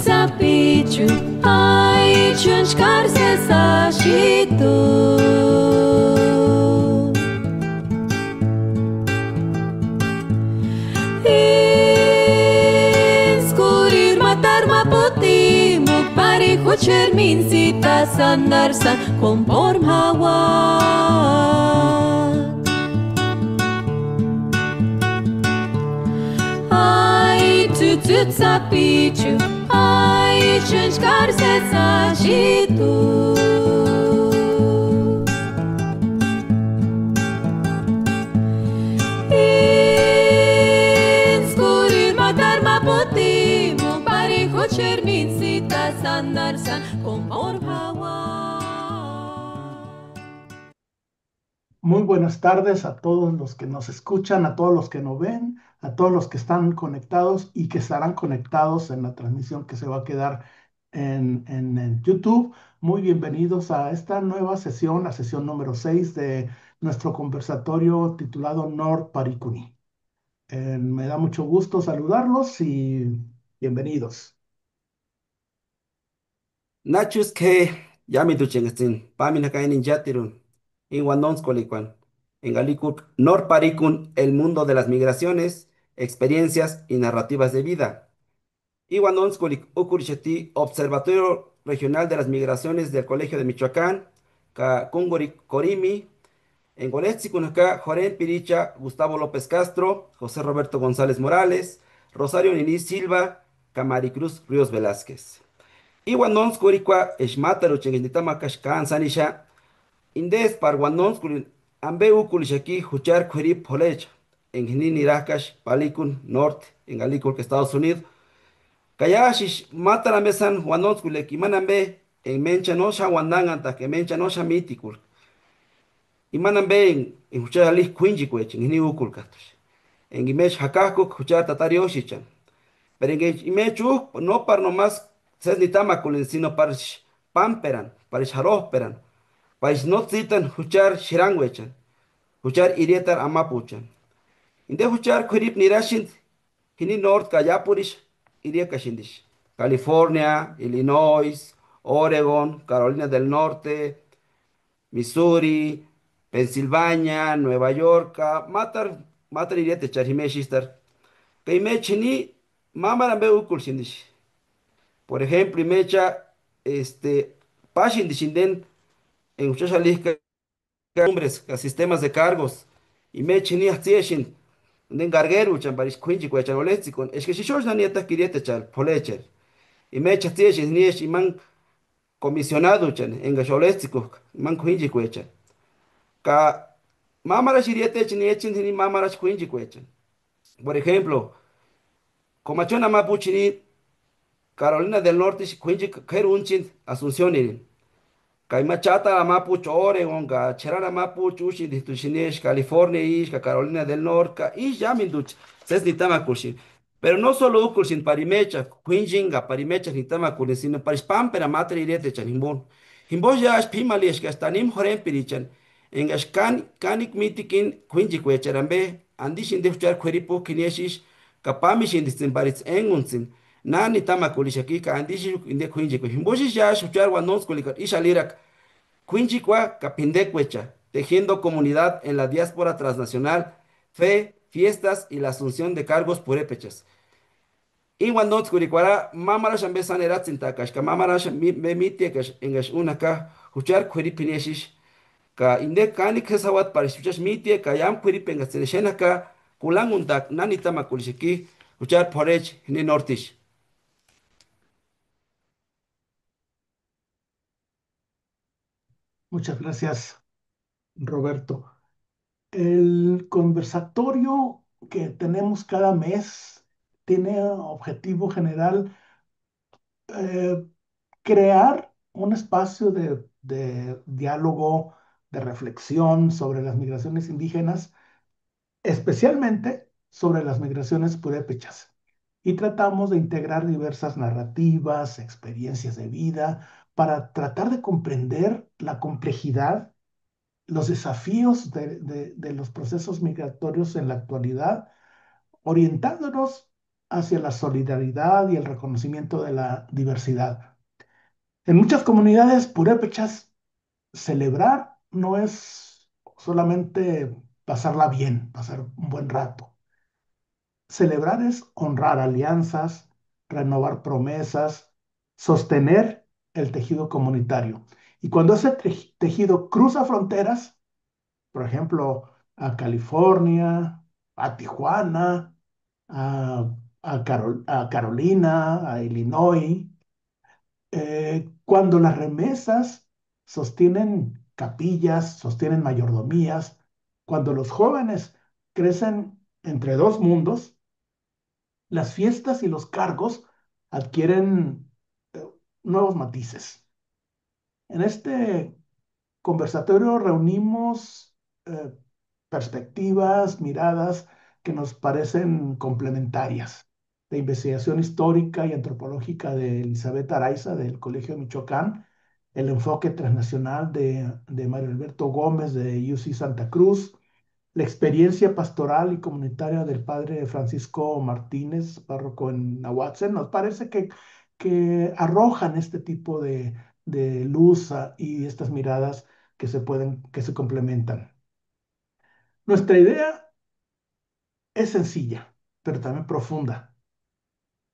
sapichu ai chunchkar se sashito inskurir matar maputi mukpari huchermin sita sandarsa conform hawa Tutsa pichu, ai chunchkar se sajitu. Inskurir matar maputi, mupari huchermin sita sandarsan conform hawa. Muy buenas tardes a todos los que nos escuchan, a todos los que nos ven, a todos los que están conectados y que estarán conectados en la transmisión que se va a quedar en YouTube. Muy bienvenidos a esta nueva sesión, la sesión número 6 de nuestro conversatorio titulado Nor Parikuni. Me da mucho gusto saludarlos y bienvenidos. Nachus que yami tu chengestin, pamina kainin jatirun, in wanons kolikwan, en galikuk, nor parikun, el mundo de las migraciones, experiencias y narrativas de vida. Y wanons kolik ukurisheti, Observatorio Regional de las Migraciones del Colegio de Michoacán, ka Kunguri Corimi, en Goletzikunaka, Joren Piricha, Gustavo López Castro, José Roberto González Morales, Rosario Nini Silva, Camaricruz Ríos Velázquez. Iwan kurikwa esmataru chengenitama kashkan sanisha indes par wanonskuri ambe ukulishaki huchar kurip polech en gnini rakash palikun norte en alikul que Estados Unidos kayashish matara mesan wanonskule kimanambe en mencha no sha wandangan ta que mencha no sha mitikul imanambe en huchar alik kuinji kwech en gnini ukul katush en gimesh hakakuk huchar tatarioshicha pero en imechu no par nomás ses ni tamakulin, sino para pamperan, para charósperan, para no citan huchar shirangwechan, huchar irietar amapuchan. Inde huchar kurip nirashin, hini North Kayapurish, iria kashindish. California, Illinois, Oregon, Carolina del Norte, Missouri, Pensilvania, Nueva York, matar iriete charhimeshistar. Kaimechini, mamarambe ukul shindish. Por ejemplo, y mecha, pashin dishinden en Ushashalika, hombres, a sistemas de cargos, y mecha ni actieshin, den gargeru, chan paris quinci, cuechan olesticon, es que si yo no nieta quiriete chal, polecher, y mecha actieshin, ni es iman comisionado, chan, en gasholestico, man quinci, cuechan, ka mamara shiriete, ni echin, ni mamara quinci, cuechan. Por ejemplo, comachona mapuchini, Carolina del Norte, quinci, kerunchin, Asunción, Kay machata mapuch Oregon, ka cherana mapuch ushi distushinish, California ish, ka Carolina del Norte, ka ish yaminduch, ses nitama kulshin. Pero no solo ukulshin parimecha, quinjinga parimecha nitama kulin, sino parispam pera matre irete chan himbon. Himbon ya es pimalish, ka stanim horen pirichan, en ashkan kanik mitikin quinjikwecharambe, andishin de uchar queripo kineshish, ka pamishin distin paritz engunsin. Nani tama kulishaki ka andishi inde quinjikwe. Himboshi ya shuchar wanos kulikat ishalirak. Quinchicua Capindecuecha, tejiendo comunidad en la diáspora transnacional, fe, fiestas y la asunción de cargos purépechas. Iwan not kurikwara mamarash ambe sanerat sintakash ka mamarash me mitiekash engash unaka huchar kuripineshish ka inde kanik hesawat parishuchash mitie ka yam kuripengas ka kulangundak nanitama kulishiki huchar porech ni nortish. Muchas gracias, Roberto. El conversatorio que tenemos cada mes tiene objetivo general eh, crear un espacio de diálogo, de reflexión sobre las migraciones indígenas, especialmente sobre las migraciones purépechas. Y tratamos de integrar diversas narrativas, experiencias de vida, para tratar de comprender la complejidad, los desafíos de los procesos migratorios en la actualidad, orientándonos hacia la solidaridad y el reconocimiento de la diversidad. En muchas comunidades purépechas, celebrar no es solamente pasarla bien, pasar un buen rato. Celebrar es honrar alianzas, renovar promesas, sostener el tejido comunitario. Y cuando ese tejido cruza fronteras, por ejemplo, a California, a Tijuana, a, a Carolina, a Illinois, cuando las remesas sostienen capillas, sostienen mayordomías, cuando los jóvenes crecen entre dos mundos, las fiestas y los cargos adquieren eh, nuevos matices. En este conversatorio reunimos eh, perspectivas, miradas que nos parecen complementarias. La investigación histórica y antropológica de Elizabeth Araiza del Colegio de Michoacán, el enfoque transnacional de Mario Alberto Gómez de UC Santa Cruz, la experiencia pastoral y comunitaria del padre Francisco Martínez, párroco en Nahuatl, nos parece que arrojan este tipo de luz y estas miradas que se complementan. Nuestra idea es sencilla, pero también profunda.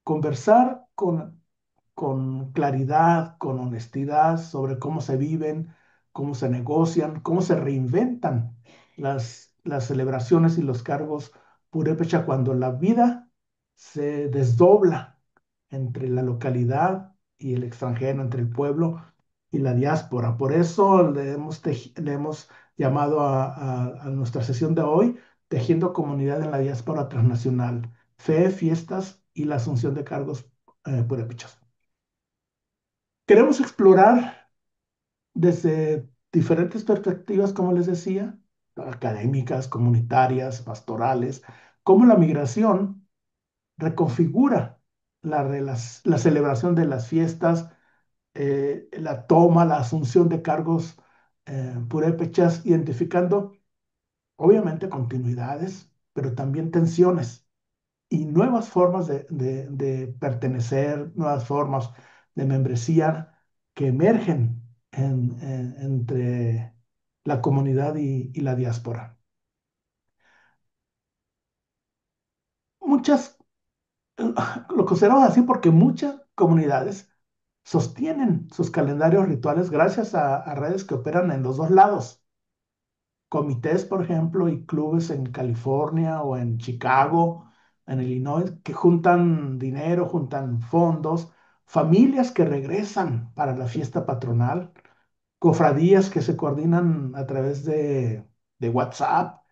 Conversar con claridad, con honestidad sobre cómo se viven, cómo se negocian, cómo se reinventan las celebraciones y los cargos purépecha cuando la vida se desdobla entre la localidad y el extranjero, entre el pueblo y la diáspora. Por eso le hemos llamado a nuestra sesión de hoy Tejiendo Comunidad en la Diáspora Transnacional, Fe, Fiestas y la Asunción de Cargos Purépechas. Queremos explorar desde diferentes perspectivas, como les decía, académicas, comunitarias, pastorales, cómo la migración reconfigura la celebración de las fiestas, la toma, la asunción de cargos purépechas, identificando obviamente continuidades, pero también tensiones y nuevas formas de pertenecer, nuevas formas de membresía que emergen entre la comunidad y la diáspora. Muchas, lo consideramos así porque muchas comunidades sostienen sus calendarios rituales gracias a redes que operan en los dos lados. Comités, por ejemplo, y clubes en California o en Chicago, en Illinois, que juntan dinero, juntan fondos, familias que regresan para la fiesta patronal, cofradías que se coordinan a través de WhatsApp.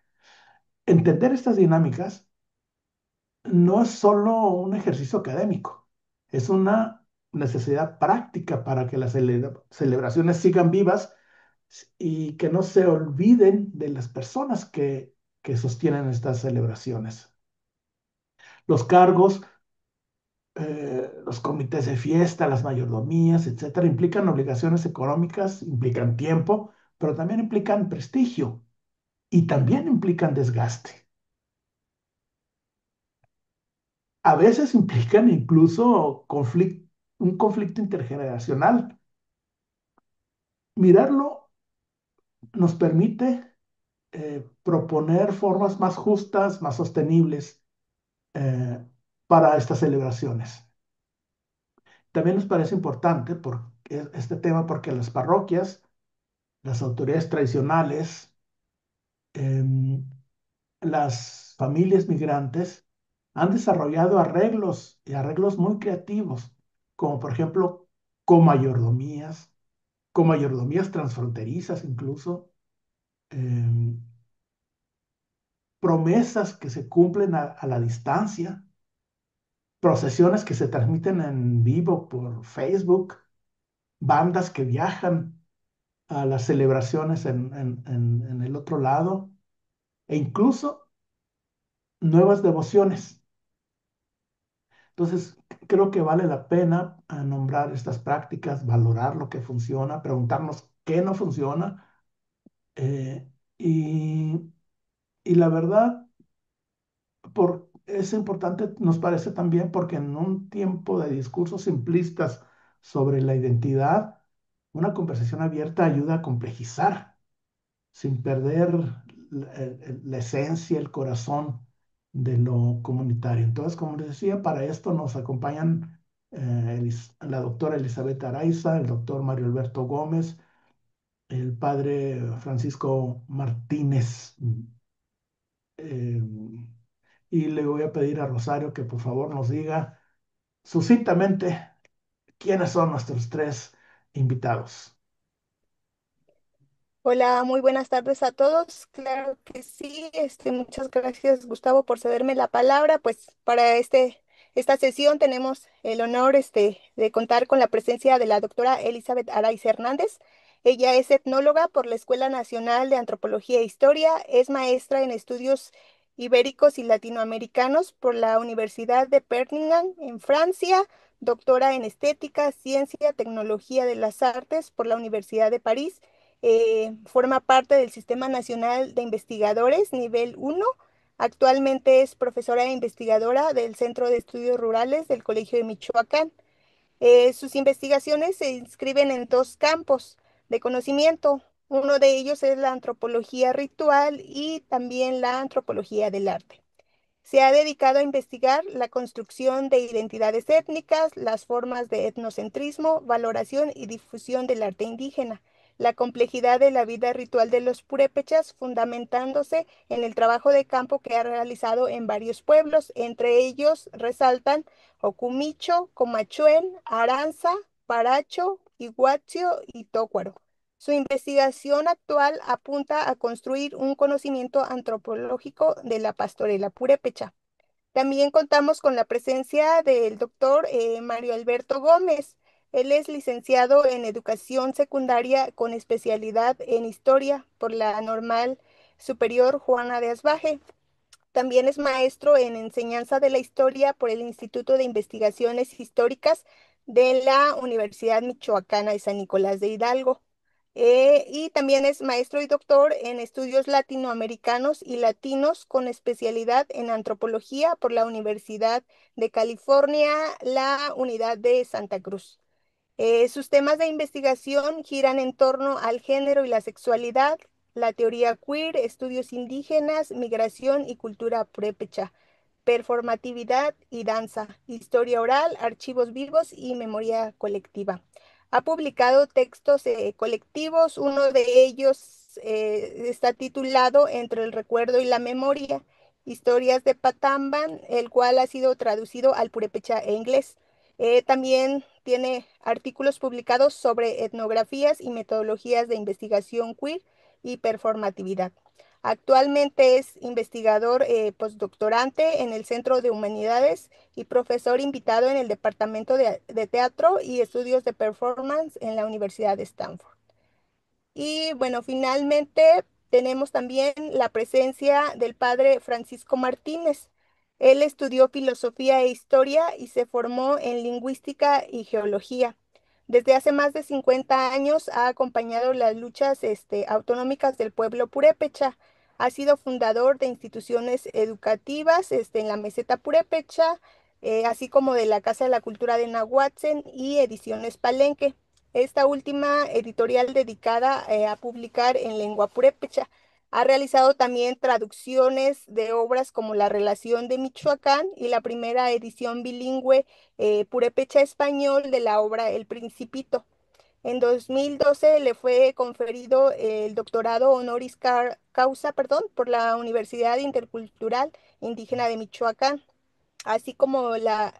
Entender estas dinámicas no es solo un ejercicio académico, es una necesidad práctica para que las celebraciones sigan vivas y que no se olviden de las personas que sostienen estas celebraciones. Los cargos, los comités de fiesta, las mayordomías, etcétera, implican obligaciones económicas, implican tiempo, pero también implican prestigio y también implican desgaste. A veces implican incluso un conflicto intergeneracional. Mirarlo nos permite proponer formas más justas, más sostenibles eh, para estas celebraciones. También nos parece importante este tema porque las parroquias, las autoridades tradicionales, em, las familias migrantes han desarrollado arreglos y arreglos muy creativos, como por ejemplo comayordomías, comayordomías transfronterizas incluso, em, promesas que se cumplen a la distancia, procesiones que se transmiten en vivo por Facebook, bandas que viajan a las celebraciones en el otro lado, e incluso nuevas devociones. Entonces, creo que vale la pena nombrar estas prácticas, valorar lo que funciona, preguntarnos qué no funciona. eh, y, y la verdad, es importante, nos parece también, porque en un tiempo de discursos simplistas sobre la identidad, una conversación abierta ayuda a complejizar sin perder la esencia, el corazón de lo comunitario. Entonces, como les decía, para esto nos acompañan la doctora Elizabeth Araiza, el doctor Mario Alberto Gómez, el padre Francisco Martínez. eh, y le voy a pedir a Rosario que por favor nos diga sucintamente quiénes son nuestros tres invitados. Hola, muy buenas tardes a todos. Claro que sí. Muchas gracias, Gustavo, por cederme la palabra. Pues para esta sesión tenemos el honor de contar con la presencia de la doctora Elizabeth Araiz Hernández. Ella es etnóloga por la Escuela Nacional de Antropología e Historia, es maestra en estudios ibéricos y latinoamericanos por la Universidad de Perpignan en Francia, doctora en estética, ciencia, tecnología de las artes por la Universidad de París. Forma parte del Sistema Nacional de Investigadores Nivel 1. Actualmente es profesora e investigadora del Centro de Estudios Rurales del Colegio de Michoacán. Sus investigaciones se inscriben en dos campos de conocimiento. Uno de ellos es la antropología ritual y también la antropología del arte. Se ha dedicado a investigar la construcción de identidades étnicas, las formas de etnocentrismo, valoración y difusión del arte indígena, la complejidad de la vida ritual de los purépechas, fundamentándose en el trabajo de campo que ha realizado en varios pueblos. Entre ellos resaltan Ocumicho, Comachuén, Aranza, Paracho, Iguazio y Tócuaro. Su investigación actual apunta a construir un conocimiento antropológico de la pastorela purépecha. También contamos con la presencia del doctor Mario Alberto Gómez. Él es licenciado en educación secundaria con especialidad en historia por la Normal Superior Juana de Asbaje. También es maestro en enseñanza de la historia por el Instituto de Investigaciones Históricas de la Universidad Michoacana de San Nicolás de Hidalgo. Y también es maestro y doctor en estudios latinoamericanos y latinos con especialidad en antropología por la Universidad de California, la Unidad de Santa Cruz. Sus temas de investigación giran en torno al género y la sexualidad, la teoría queer, estudios indígenas, migración y cultura purépecha, performatividad y danza, historia oral, archivos vivos y memoria colectiva. Ha publicado textos colectivos, uno de ellos está titulado Entre el recuerdo y la memoria, Historias de Patamban, el cual ha sido traducido al purépecha e inglés. También tiene artículos publicados sobre etnografías y metodologías de investigación queer y performatividad. Actualmente es investigador postdoctorante en el Centro de Humanidades y profesor invitado en el Departamento de Teatro y Estudios de Performance en la Universidad de Stanford. Y bueno, finalmente tenemos también la presencia del padre Francisco Martínez. Él estudió filosofía e historia y se formó en lingüística y geología. Desde hace más de 50 años ha acompañado las luchas autonómicas del pueblo purépecha. Ha sido fundador de instituciones educativas en la meseta purépecha, así como de la Casa de la Cultura de Nahuatzen y Ediciones Palenque. Esta última editorial dedicada a publicar en lengua purépecha. Ha realizado también traducciones de obras como La Relación de Michoacán y la primera edición bilingüe purépecha español de la obra El Principito. En 2012 le fue conferido el doctorado causa, por la Universidad Intercultural Indígena de Michoacán, así como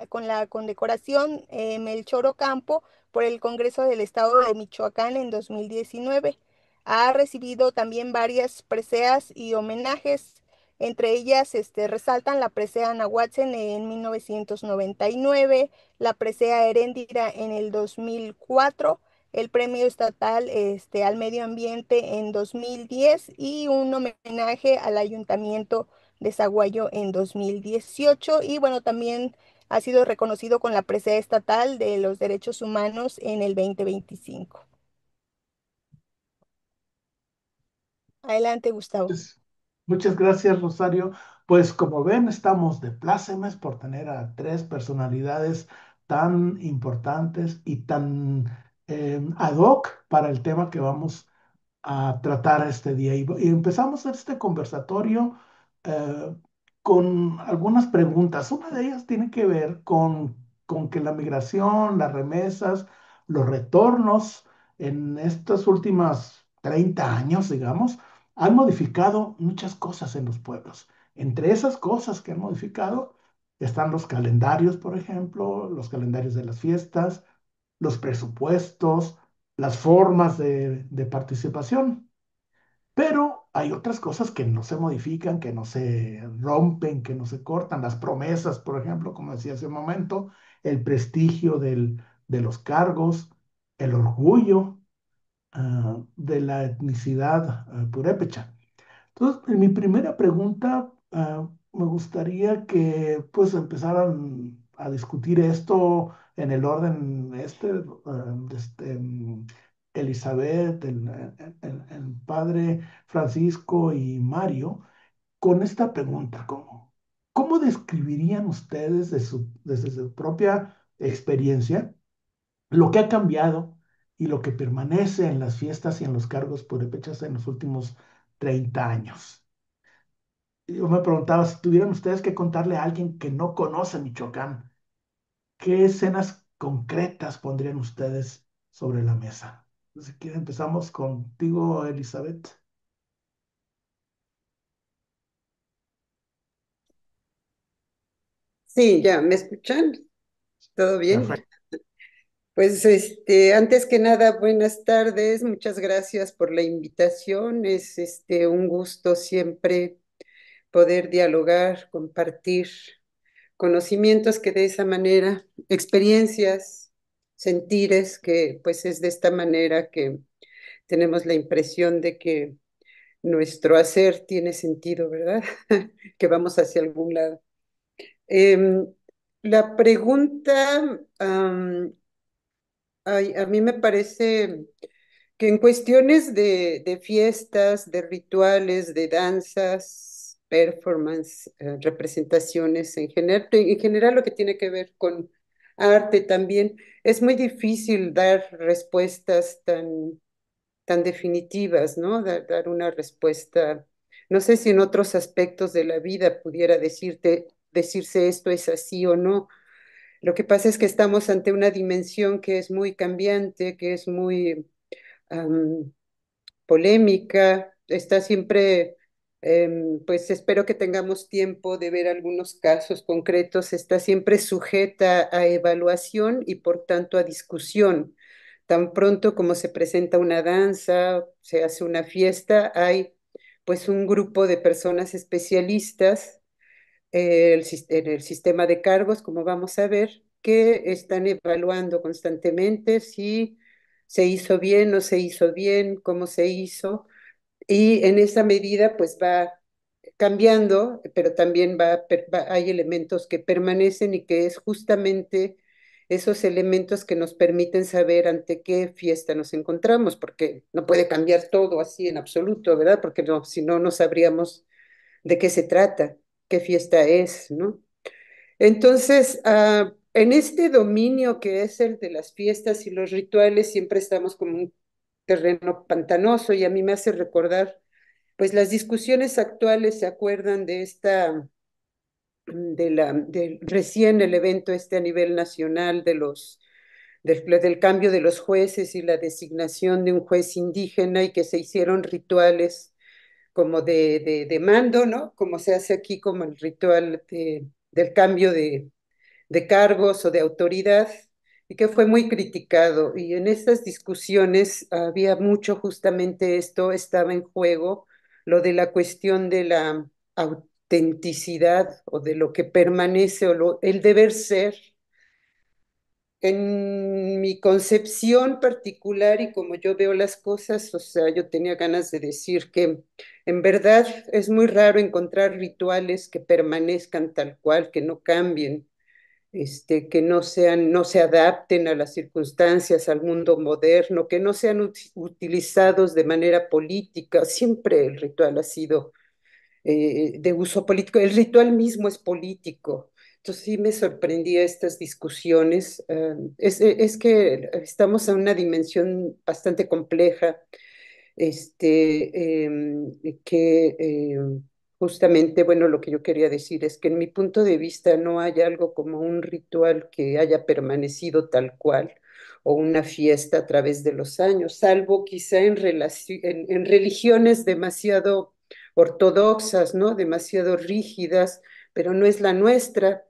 con la condecoración Melchor Ocampo por el Congreso del Estado de Michoacán en 2019. Ha recibido también varias preseas y homenajes. Entre ellas resaltan la presea Nahuatzen en 1999, la presea Heréndira en el 2004, el premio estatal al medio ambiente en 2010 y un homenaje al ayuntamiento de Zaguayo en 2018 y bueno, también ha sido reconocido con la presea estatal de los derechos humanos en el 2025. Adelante, Gustavo. Muchas gracias, Rosario. Pues como ven, estamos de plácemes por tener a tres personalidades tan importantes y tan ad hoc para el tema que vamos a tratar este día. Y empezamos este conversatorio eh, con algunas preguntas. Una de ellas tiene que ver con que la migración, las remesas, los retornos en estos últimos 30 años, digamos, han modificado muchas cosas en los pueblos. Entre esas cosas que han modificado están los calendarios, por ejemplo, los calendarios de las fiestas, los presupuestos, las formas de participación. Pero hay otras cosas que no se modifican, que no se rompen, que no se cortan. Las promesas, por ejemplo, como decía hace un momento, el prestigio de los cargos, el orgullo de la etnicidad purépecha. Entonces, en mi primera pregunta, me gustaría que pues empezaran a discutir esto en el orden Elizabeth, el padre Francisco y Mario, con esta pregunta, ¿cómo describirían ustedes desde su propia experiencia lo que ha cambiado y lo que permanece en las fiestas y en los cargos purépechas en los últimos 30 años? Yo me preguntaba si tuvieran ustedes que contarle a alguien que no conoce Michoacán, ¿qué escenas concretas pondrían ustedes sobre la mesa? Si quieren, empezamos contigo, Elizabeth. Sí, ya, ¿me escuchan? ¿Todo bien? Perfecto. Pues antes que nada, buenas tardes, muchas gracias por la invitación. Es un gusto siempre poder dialogar, compartir conocimientos que de esa manera, experiencias, sentires, que pues es de esta manera que tenemos la impresión de que nuestro hacer tiene sentido, ¿verdad? Que vamos hacia algún lado. Em, la pregunta, a mí me parece que en cuestiones de fiestas, de rituales, de danzas, performance, representaciones en general lo que tiene que ver con arte también, es muy difícil dar respuestas tan definitivas, ¿no? Dar una respuesta. No sé si en otros aspectos de la vida pudiera decirse esto es así o no. Lo que pasa es que estamos ante una dimensión que es muy cambiante, que es muy am, polémica, está siempre, pues espero que tengamos tiempo de ver algunos casos concretos, está siempre sujeta a evaluación y por tanto a discusión. Tan pronto como se presenta una danza, se hace una fiesta, hay pues un grupo de personas especialistas en el sistema de cargos, como vamos a ver, que están evaluando constantemente si se hizo bien, no se hizo bien, cómo se hizo, y en esa medida pues va cambiando, pero también hay elementos que permanecen y que es justamente esos elementos que nos permiten saber ante qué fiesta nos encontramos, porque no puede cambiar todo así en absoluto, ¿verdad? Porque no, si no, no sabríamos de qué se trata, qué fiesta es, ¿no? Entonces, en este dominio que es el de las fiestas y los rituales, siempre estamos como un terreno pantanoso y a mí me hace recordar, pues las discusiones actuales se acuerdan de del recién el evento a nivel nacional del cambio de los jueces y la designación de un juez indígena y que se hicieron rituales como de mando, ¿no? Como se hace aquí como el ritual del cambio de cargos o de autoridad, y que fue muy criticado. Y en estas discusiones había mucho justamente esto, estaba en juego, lo de la cuestión de la autenticidad o de lo que permanece o el deber ser. En mi concepción particular y como yo veo las cosas, o sea, yo tenía ganas de decir que en verdad es muy raro encontrar rituales que permanezcan tal cual, que no cambien, que no se adapten a las circunstancias, al mundo moderno, que no sean utilizados de manera política. Siempre el ritual ha sido de uso político. El ritual mismo es político. Entonces sí me sorprendía estas discusiones. Es que estamos en una dimensión bastante compleja, que justamente, bueno, lo que yo quería decir es que en mi punto de vista no hay algo como un ritual que haya permanecido tal cual o una fiesta a través de los años, salvo quizá en religiones demasiado ortodoxas, ¿no? Demasiado rígidas, pero no es la nuestra.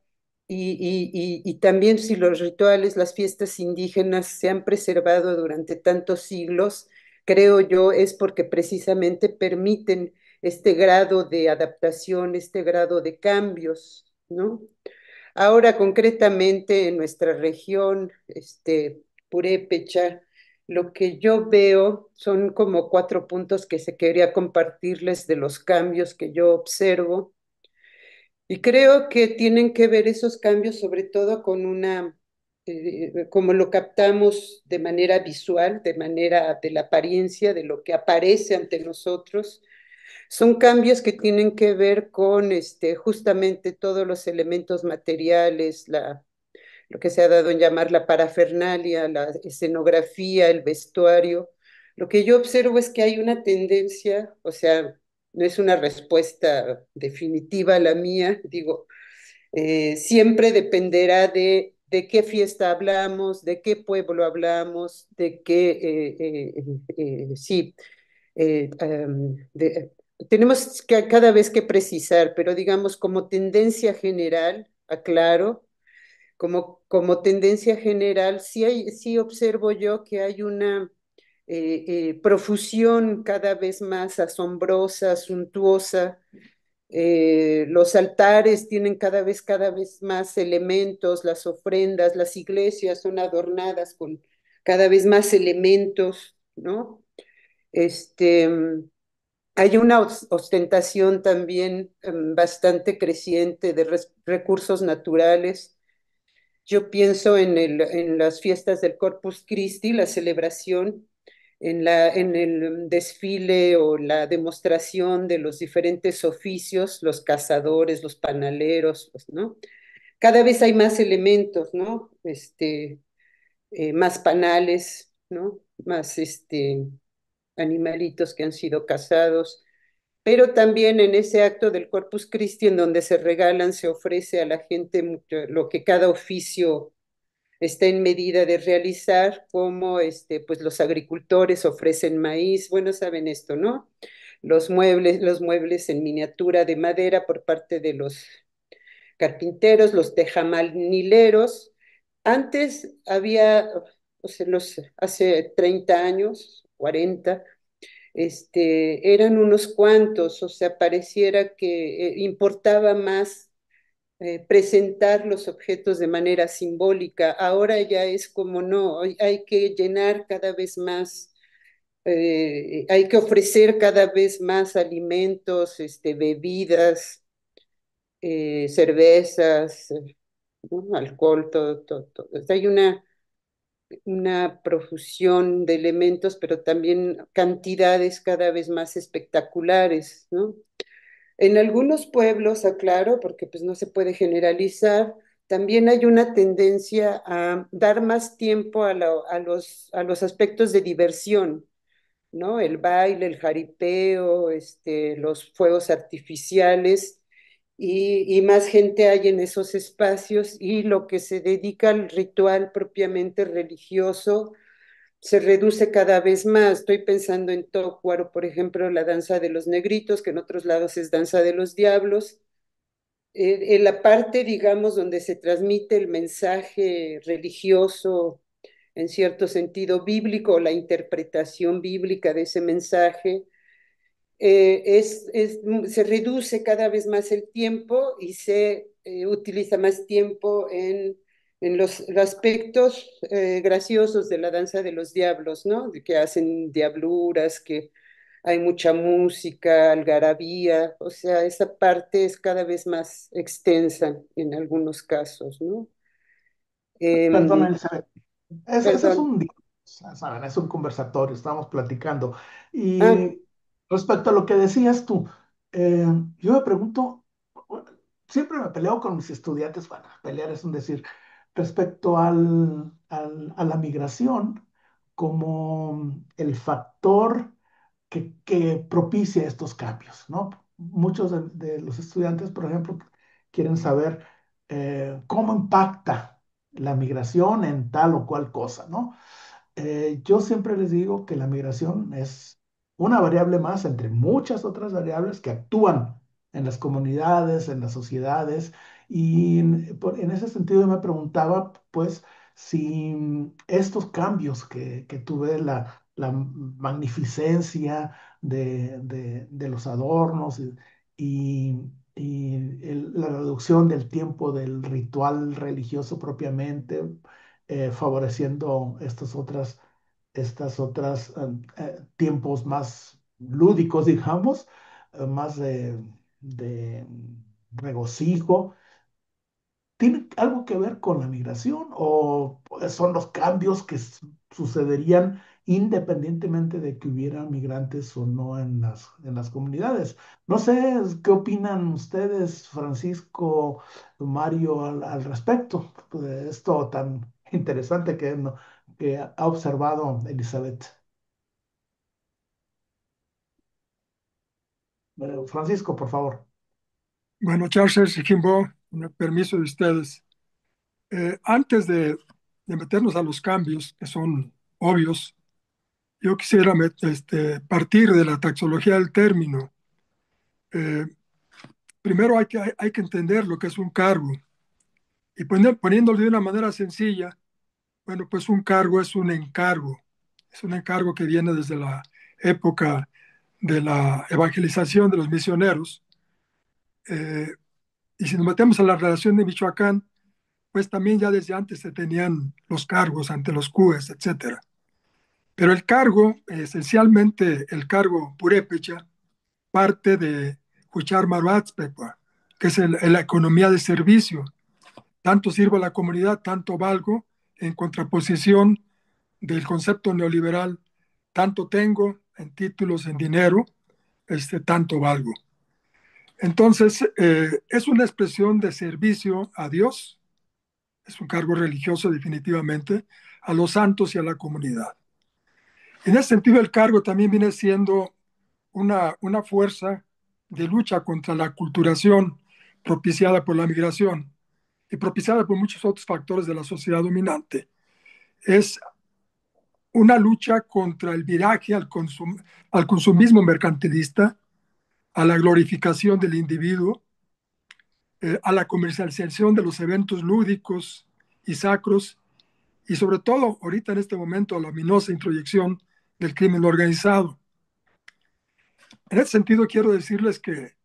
Y también si los rituales, las fiestas indígenas se han preservado durante tantos siglos, creo yo, es porque precisamente permiten este grado de adaptación, este grado de cambios, ¿no? Ahora, concretamente en nuestra región, Purépecha, lo que yo veo son como 4 puntos que se quería compartirles de los cambios que yo observo. Y creo que tienen que ver esos cambios sobre todo con como lo captamos de manera visual, de manera de la apariencia, de lo que aparece ante nosotros. Son cambios que tienen que ver con justamente todos los elementos materiales, lo que se ha dado en llamar la parafernalia, la escenografía, el vestuario. Lo que yo observo es que hay una tendencia, o sea, no es una respuesta definitiva la mía, digo, siempre dependerá de qué fiesta hablamos, de qué pueblo hablamos, de qué, sí, tenemos que cada vez que precisar, pero digamos como tendencia general, aclaro, como tendencia general, sí observo yo que hay una profusión cada vez más asombrosa, suntuosa. Los altares tienen cada vez más elementos, las ofrendas, las iglesias son adornadas con cada vez más elementos, ¿no? Este, Hay una ostentación también bastante creciente de recursos naturales. Yo pienso en las fiestas del Corpus Christi, la celebración, en el desfile o la demostración de los diferentes oficios, los cazadores, los panaleros, pues, ¿no? Cada vez hay más elementos, ¿no? Más panales, ¿no? Más animalitos que han sido cazados, pero también en ese acto del Corpus Christi en donde se regalan, se ofrece a la gente mucho, lo que cada oficio está en medida de realizar, como pues los agricultores ofrecen maíz, bueno, saben esto, ¿no? Los muebles en miniatura de madera por parte de los carpinteros, los tejamanileros. Antes había, o sea, hace 30 años, 40, eran unos cuantos, o sea, pareciera que importaba más presentar los objetos de manera simbólica. Ahora ya es como no, hay que llenar cada vez más, hay que ofrecer cada vez más alimentos, bebidas, cervezas, ¿no? Alcohol, todo. Hay una profusión de elementos, pero también cantidades cada vez más espectaculares, ¿no? En algunos pueblos, aclaro, porque pues no se puede generalizar, también hay una tendencia a dar más tiempo a los aspectos de diversión, ¿no? El baile, el jaripeo, los fuegos artificiales, y más gente hay en esos espacios, y lo que se dedica al ritual propiamente religioso se reduce cada vez más. Estoy pensando en Tócuaro, por ejemplo, la danza de los negritos, que en otros lados es danza de los diablos. En la parte, digamos, donde se transmite el mensaje religioso, en cierto sentido bíblico, la interpretación bíblica de ese mensaje, se reduce cada vez más el tiempo y se utiliza más tiempo en los aspectos graciosos de la danza de los diablos, ¿no? De que hacen diabluras, que hay mucha música, algarabía, o sea, esa parte es cada vez más extensa en algunos casos, ¿no? Perdón, Em, Elizabeth. Ese es Perdón. un, saben, es un conversatorio, estamos platicando. Ah, Y respecto a lo que decías tú, Eh, yo me pregunto, bueno, siempre me peleo con mis estudiantes, bueno, pelear es un decir, respecto a la migración como el factor que propicia estos cambios, ¿no? Muchos de los estudiantes, por ejemplo, quieren saber cómo impacta la migración en tal o cual cosa, ¿no? Yo siempre les digo que la migración es una variable más entre muchas otras variables que actúan en las comunidades, en las sociedades, y en ese sentido me preguntaba, pues, si estos cambios que tuve, la magnificencia de los adornos y, la reducción del tiempo del ritual religioso propiamente, favoreciendo estas otras tiempos más lúdicos, digamos, más de regocijo. ¿Tiene algo que ver con la migración o pues, son los cambios que sucederían independientemente de que hubiera migrantes o no en las comunidades? No sé, ¿qué opinan ustedes, Francisco, Mario, al respecto de esto tan interesante que ha observado Elizabeth? Francisco, por favor. Bueno, Charles y Jimbo, con el permiso de ustedes, antes de meternos a los cambios que son obvios, yo quisiera partir de la taxología del término. Eh, Primero hay que entender lo que es un cargo y poniéndolo de una manera sencilla, bueno, pues un cargo es un encargo que viene desde la época de la evangelización de los misioneros. Eh, y si nos metemos a la relación de Michoacán, pues también ya desde antes se tenían los cargos ante los CUES, etcétera. Pero el cargo, esencialmente el cargo purépecha, parte de Huchar Maruatzpepa, que es la economía de servicio. Tanto sirvo a la comunidad, tanto valgo, en contraposición del concepto neoliberal, tanto tengo en títulos, en dinero, tanto valgo. Entonces, es una expresión de servicio a Dios, es un cargo religioso definitivamente, a los santos y a la comunidad. En ese sentido, el cargo también viene siendo una fuerza de lucha contra la aculturación propiciada por la migración y propiciada por muchos otros factores de la sociedad dominante. Es una lucha contra el viraje al consumismo mercantilista, a la glorificación del individuo, a la comercialización de los eventos lúdicos y sacros, y sobre todo, ahorita en este momento, a la ominosa introyección del crimen organizado. En ese sentido, quiero decirles que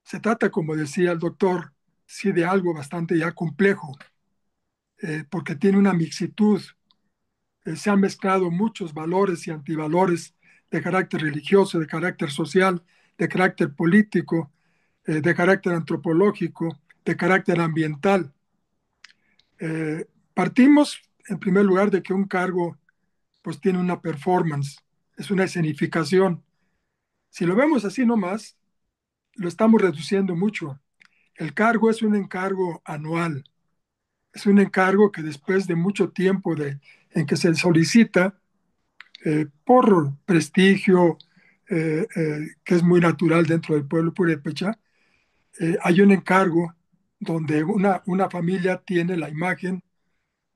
se trata, como decía el doctor, sí, de algo bastante ya complejo, porque tiene una mixitud. Se han mezclado muchos valores y antivalores de carácter religioso, de carácter social, de carácter político, de carácter antropológico, de carácter ambiental. Partimos, en primer lugar, de que un cargo pues tiene una performance, es una escenificación. Si lo vemos así nomás, lo estamos reduciendo mucho. El cargo es un encargo anual, es un encargo que después de mucho tiempo en que se solicita por prestigio, que es muy natural dentro del pueblo purépecha, hay un encargo donde una familia tiene la imagen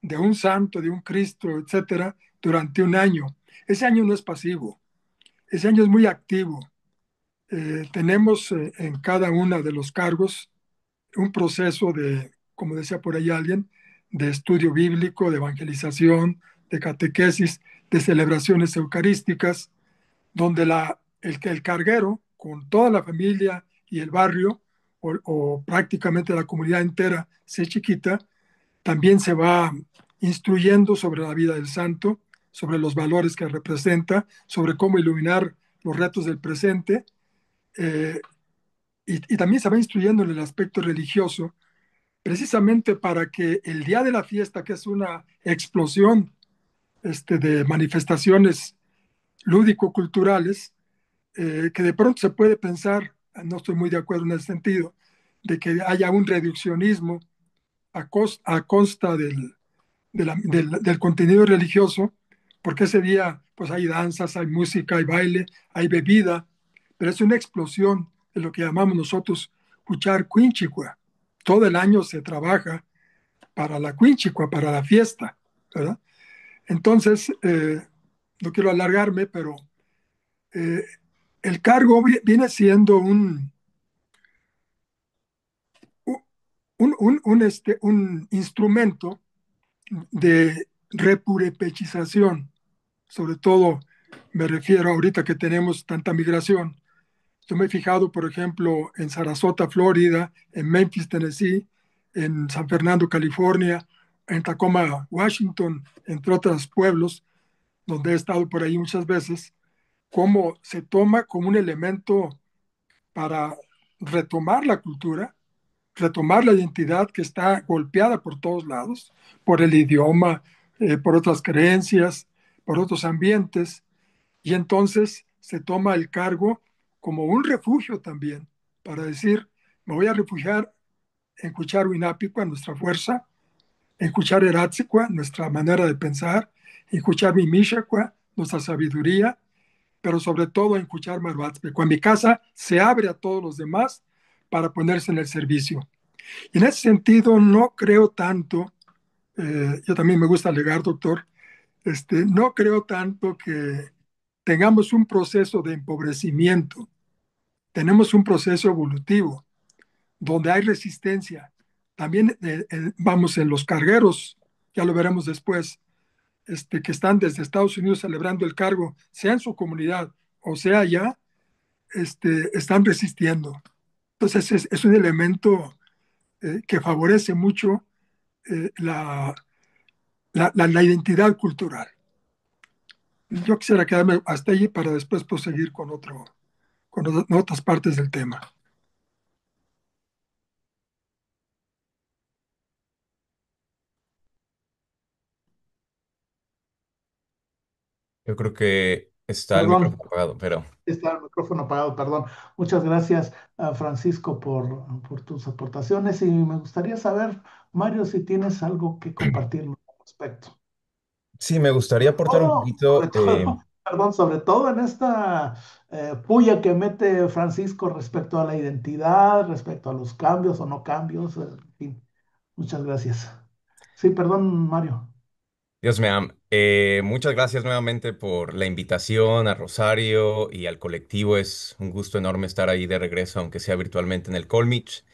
de un santo, de un Cristo, etcétera, durante un año. Ese año no es pasivo, ese año es muy activo. Tenemos en cada uno de los cargos un proceso de, como decía por ahí alguien, de estudio bíblico, de evangelización, de catequesis, de celebraciones eucarísticas, donde el carguero, con toda la familia y el barrio, o prácticamente la comunidad entera, si es chiquita, también se va instruyendo sobre la vida del santo, sobre los valores que representa, sobre cómo iluminar los retos del presente, eh, y también se va instruyendo en el aspecto religioso, precisamente para que el día de la fiesta, que es una explosión de manifestaciones lúdico-culturales, que de pronto se puede pensar no estoy muy de acuerdo en el sentido de que haya un reduccionismo a costa del contenido religioso, porque ese día pues hay danzas, hay música, hay baile, hay bebida, pero es una explosión de lo que llamamos nosotros Huchar Quinchicua. Todo el año se trabaja para la Quinchicua, para la fiesta, ¿verdad? Entonces, no quiero alargarme, pero eh, el cargo viene siendo un instrumento de repurepechización. Sobre todo me refiero ahorita que tenemos tanta migración. Yo me he fijado, por ejemplo, en Sarasota, Florida, en Memphis, Tennessee, en San Fernando, California, en Tacoma, Washington, entre otros pueblos, donde he estado por ahí muchas veces, cómo se toma como un elemento para retomar la cultura, retomar la identidad que está golpeada por todos lados, por el idioma, por otras creencias, por otros ambientes, y entonces se toma el cargo como un refugio también, para decir, me voy a refugiar en Cucharuinápicua, nuestra fuerza, en Cucharerátzicua, nuestra manera de pensar, en Cucharmimishacua, nuestra sabiduría, pero sobre todo en Cuchar Marbatzpe, mi casa se abre a todos los demás para ponerse en el servicio. Y en ese sentido, no creo tanto, yo también me gusta alegar, doctor, no creo tanto que tengamos un proceso de empobrecimiento, tenemos un proceso evolutivo donde hay resistencia. También vamos en los cargueros, ya lo veremos después, que están desde Estados Unidos celebrando el cargo, sea en su comunidad o sea allá, están resistiendo. Entonces es un elemento que favorece mucho la identidad cultural. Yo quisiera quedarme hasta allí para después proseguir con otras partes del tema. Yo creo que está el Perdón, micrófono apagado, pero está el micrófono apagado, perdón. Muchas gracias, Francisco, por tus aportaciones y me gustaría saber, Mario, si tienes algo que compartirnos al respecto. sí, me gustaría aportar un Sobre poquito. todo, perdón, sobre todo en esta puya que mete Francisco respecto a la identidad, respecto a los cambios o no cambios, en fin. Muchas gracias. Sí, perdón, Mario. Dios me am. Muchas gracias nuevamente por la invitación a Rosario y al colectivo. Es un gusto enorme estar ahí de regreso, aunque sea virtualmente en el Colmich.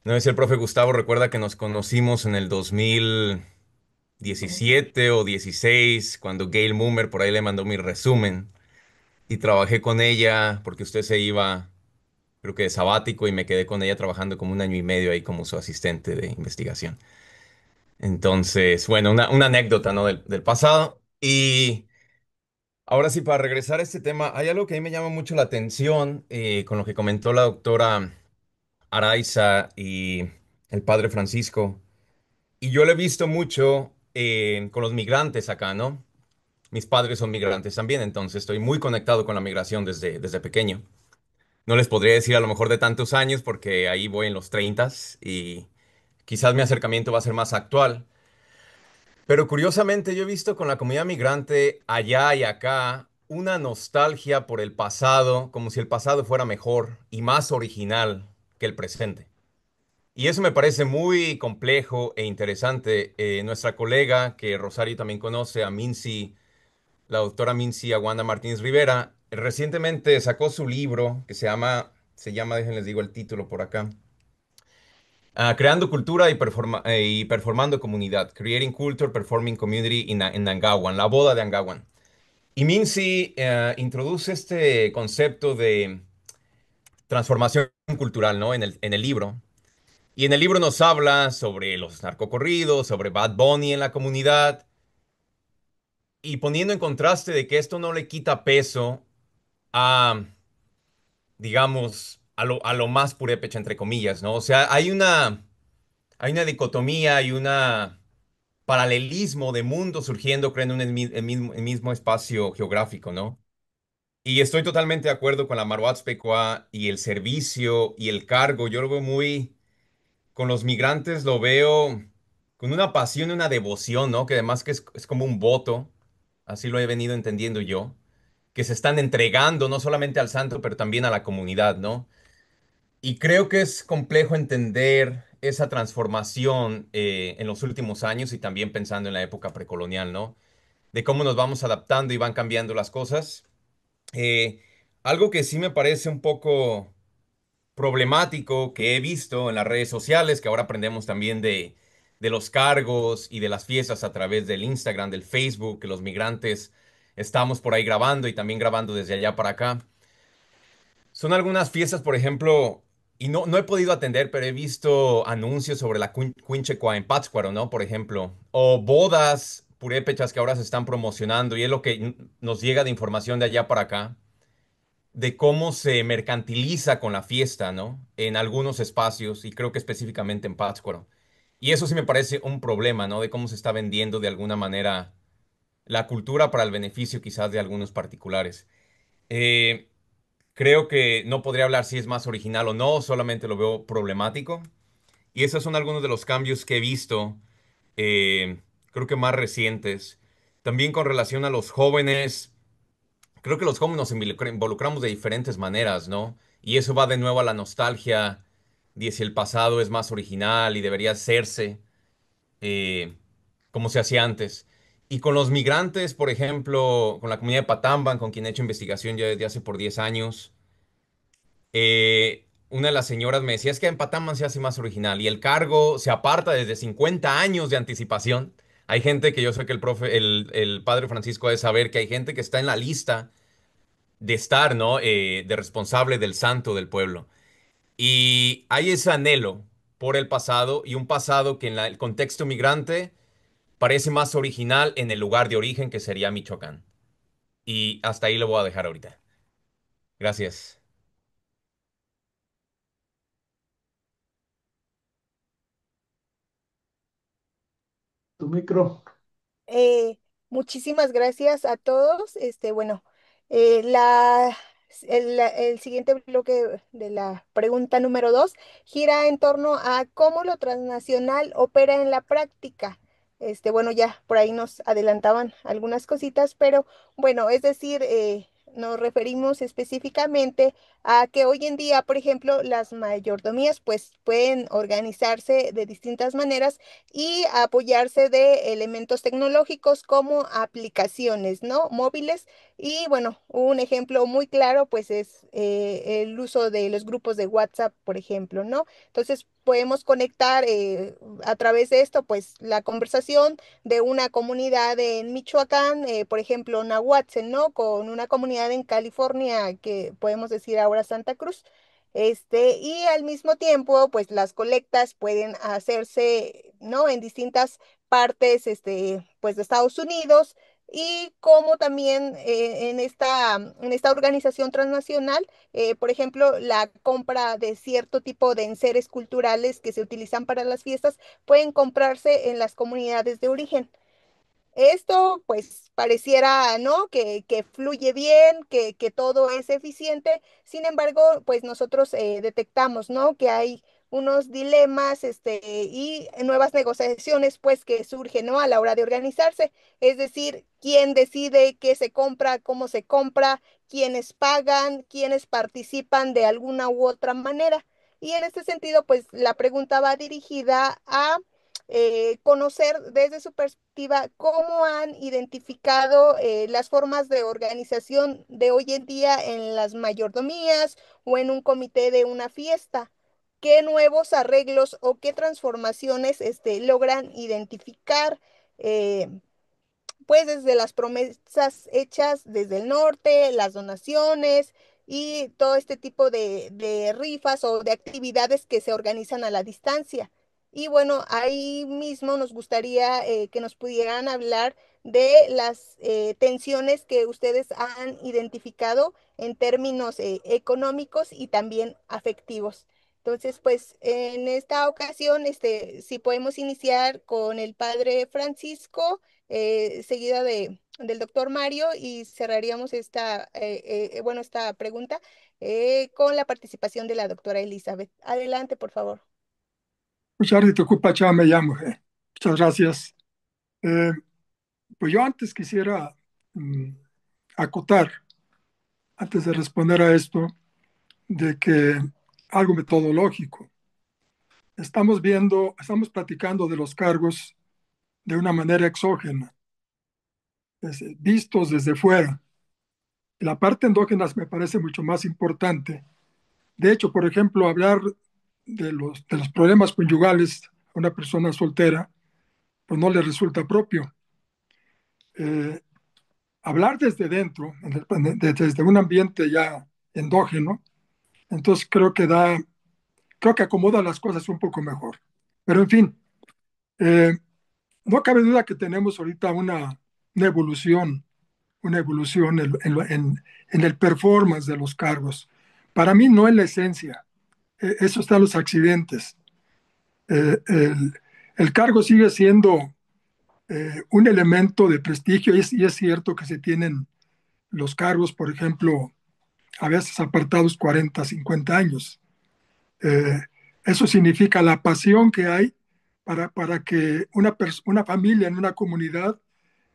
No sé si el profe Gustavo recuerda que nos conocimos en el 2017 o 16, cuando Gail Mummer por ahí le mandó mi resumen y trabajé con ella porque usted se iba, creo que de sabático, y me quedé con ella trabajando como un año y medio ahí como su asistente de investigación. Entonces, bueno, una anécdota, ¿no? Del pasado. Y ahora sí, para regresar a este tema, hay algo que a mí me llama mucho la atención con lo que comentó la doctora Araiza y el padre Francisco. Y yo lo he visto mucho con los migrantes acá, ¿no? Mis padres son migrantes también, entonces estoy muy conectado con la migración desde pequeño. No les podría decir a lo mejor de tantos años porque ahí voy en los 30 y quizás mi acercamiento va a ser más actual. Pero curiosamente yo he visto con la comunidad migrante allá y acá una nostalgia por el pasado, como si el pasado fuera mejor y más original que el presente. Y eso me parece muy complejo e interesante. Nuestra colega, que Rosario también conoce, a Mincy, la doctora Mincy Aguanda Martínez Rivera, recientemente sacó su libro que se llama, déjenles digo el título por acá, Creando cultura y performando comunidad. Creating Culture, Performing Community in Angawan, la boda de Angawan. Y Mincy introduce este concepto de transformación cultural, ¿no? En el libro. Y en el libro nos habla sobre los narcocorridos, sobre Bad Bunny en la comunidad, y poniendo en contraste de que esto no le quita peso a, digamos, a lo más purépecha, entre comillas, ¿no? O sea, hay una dicotomía, hay una paralelismo de mundo surgiendo, creo, en el mismo espacio geográfico, ¿no? Y estoy totalmente de acuerdo con la Maroats Pecoa y el servicio y el cargo. Yo lo veo muy, con los migrantes lo veo con una pasión y una devoción, ¿no? Que además que es como un voto, así lo he venido entendiendo yo, que se están entregando no solamente al santo, pero también a la comunidad, ¿no? Y creo que es complejo entender esa transformación en los últimos años y también pensando en la época precolonial, ¿no? De cómo nos vamos adaptando y van cambiando las cosas. Eh, Algo que sí me parece un poco problemático que he visto en las redes sociales, que ahora aprendemos también de los cargos y de las fiestas a través del Instagram, del Facebook, que los migrantes estamos por ahí grabando y también grabando desde allá para acá. Son algunas fiestas, por ejemplo, y no he podido atender, pero he visto anuncios sobre la Quinchecua en Pátzcuaro, ¿no? Por ejemplo, o bodas purépechas que ahora se están promocionando y es lo que nos llega de información de allá para acá de cómo se mercantiliza con la fiesta, ¿no? En algunos espacios, y creo que específicamente en Pátzcuaro. Y eso sí me parece un problema, ¿no? De cómo se está vendiendo de alguna manera la cultura para el beneficio quizás de algunos particulares. Eh, Creo que no podría hablar si es más original o no, solamente lo veo problemático. Y esos son algunos de los cambios que he visto, eh, creo que más recientes. También con relación a los jóvenes. Creo que los jóvenes nos involucramos de diferentes maneras, ¿no? Y eso va de nuevo a la nostalgia de si el pasado es más original y debería hacerse eh, como se hacía antes. Y con los migrantes, por ejemplo, con la comunidad de Patamban, con quien he hecho investigación ya desde hace por 10 años, una de las señoras me decía, es que en Patamban se hace más original y el cargo se aparta desde 50 años de anticipación. Hay gente que yo sé que el profe, el padre Francisco ha de saber que hay gente que está en la lista de estar, ¿no? De responsable del santo del pueblo. Y hay ese anhelo por el pasado y un pasado que en el contexto migrante parece más original en el lugar de origen que sería Michoacán. Y hasta ahí lo voy a dejar ahorita. Gracias. Tu micro. Eh, Muchísimas gracias a todos. Bueno, el siguiente bloque de la pregunta número 2 gira en torno a cómo lo transnacional opera en la práctica. Bueno, ya por ahí nos adelantaban algunas cositas, pero bueno, es decir, nos referimos específicamente a que hoy en día, por ejemplo, las mayordomías pues pueden organizarse de distintas maneras y apoyarse de elementos tecnológicos como aplicaciones, ¿no? Móviles. Y bueno, un ejemplo muy claro, pues es el uso de los grupos de WhatsApp, por ejemplo, ¿no? Entonces, podemos conectar a través de esto, pues, la conversación de una comunidad en Michoacán, por ejemplo, Nahuatzen, ¿no? Con una comunidad en California, que podemos decir ahora Santa Cruz. Y al mismo tiempo, pues las colectas pueden hacerse, ¿no? En distintas partes, pues de Estados Unidos y como también en esta organización transnacional, por ejemplo, la compra de cierto tipo de enseres culturales que se utilizan para las fiestas pueden comprarse en las comunidades de origen. Esto, pues, pareciera, ¿no? Que fluye bien, que todo es eficiente. Sin embargo, pues nosotros detectamos, ¿no? Que hay unos dilemas, y nuevas negociaciones, pues, que surgen, ¿no? A la hora de organizarse. Es decir, quién decide qué se compra, cómo se compra, quiénes pagan, quiénes participan de alguna u otra manera. Y en este sentido, pues, la pregunta va dirigida a conocer desde su perspectiva cómo han identificado las formas de organización de hoy en día en las mayordomías o en un comité de una fiesta. ¿Qué nuevos arreglos o qué transformaciones logran identificar? eh, pues desde las promesas hechas desde el norte, las donaciones y todo este tipo de rifas o de actividades que se organizan a la distancia. Y bueno, ahí mismo nos gustaría que nos pudieran hablar de las tensiones que ustedes han identificado en términos económicos y también afectivos. Entonces, pues en esta ocasión, si podemos iniciar con el padre Francisco, seguida del doctor Mario, y cerraríamos esta pregunta con la participación de la doctora Elizabeth. Adelante, por favor. Muchas te ocupa, me llamo. Muchas gracias. Eh, pues yo antes quisiera acotar, antes de responder a esto, de que algo metodológico. Estamos platicando de los cargos de una manera exógena, vistos desde fuera. La parte endógena me parece mucho más importante. De hecho, por ejemplo, hablar de los problemas conyugales a una persona soltera, pues no le resulta propio. Eh, Hablar desde dentro, desde un ambiente ya endógeno, entonces creo que acomoda las cosas un poco mejor. Pero en fin, eh, no cabe duda que tenemos ahorita una evolución en el performance de los cargos. Para mí no es la esencia, eso está en los accidentes. El cargo sigue siendo un elemento de prestigio y es cierto que se tienen los cargos, por ejemplo, a veces apartados 40, 50 años. Eh, Eso significa la pasión que hay para que una familia en una comunidad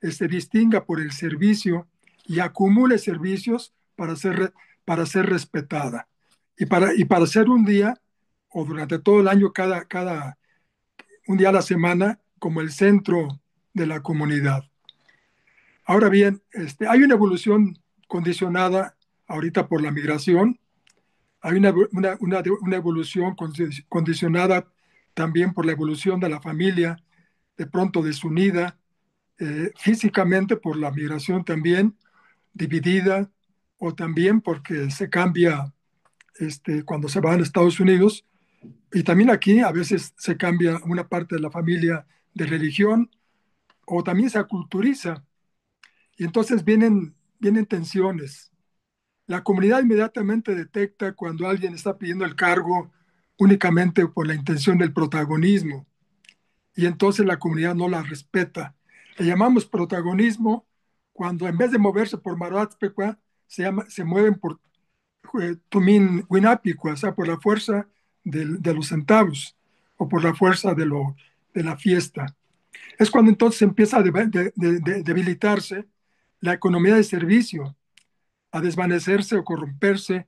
se distinga por el servicio y acumule servicios para ser respetada. Y para ser un día o durante todo el año, un día a la semana, como el centro de la comunidad. Ahora bien, hay una evolución condicionada ahorita por la migración, hay una evolución condicionada también por la evolución de la familia, de pronto desunida, físicamente por la migración también, dividida, o también porque se cambia cuando se van a Estados Unidos, y también aquí a veces se cambia una parte de la familia de religión, o también se aculturiza, y entonces vienen tensiones. La comunidad inmediatamente detecta cuando alguien está pidiendo el cargo únicamente por la intención del protagonismo, y entonces la comunidad no la respeta. Le llamamos protagonismo cuando en vez de moverse por Maratpecua, se mueven por Tumin Winapicua, o sea, por la fuerza de los centavos o por la fuerza de la fiesta. Es cuando entonces empieza a debilitarse la economía de servicio, a desvanecerse o corromperse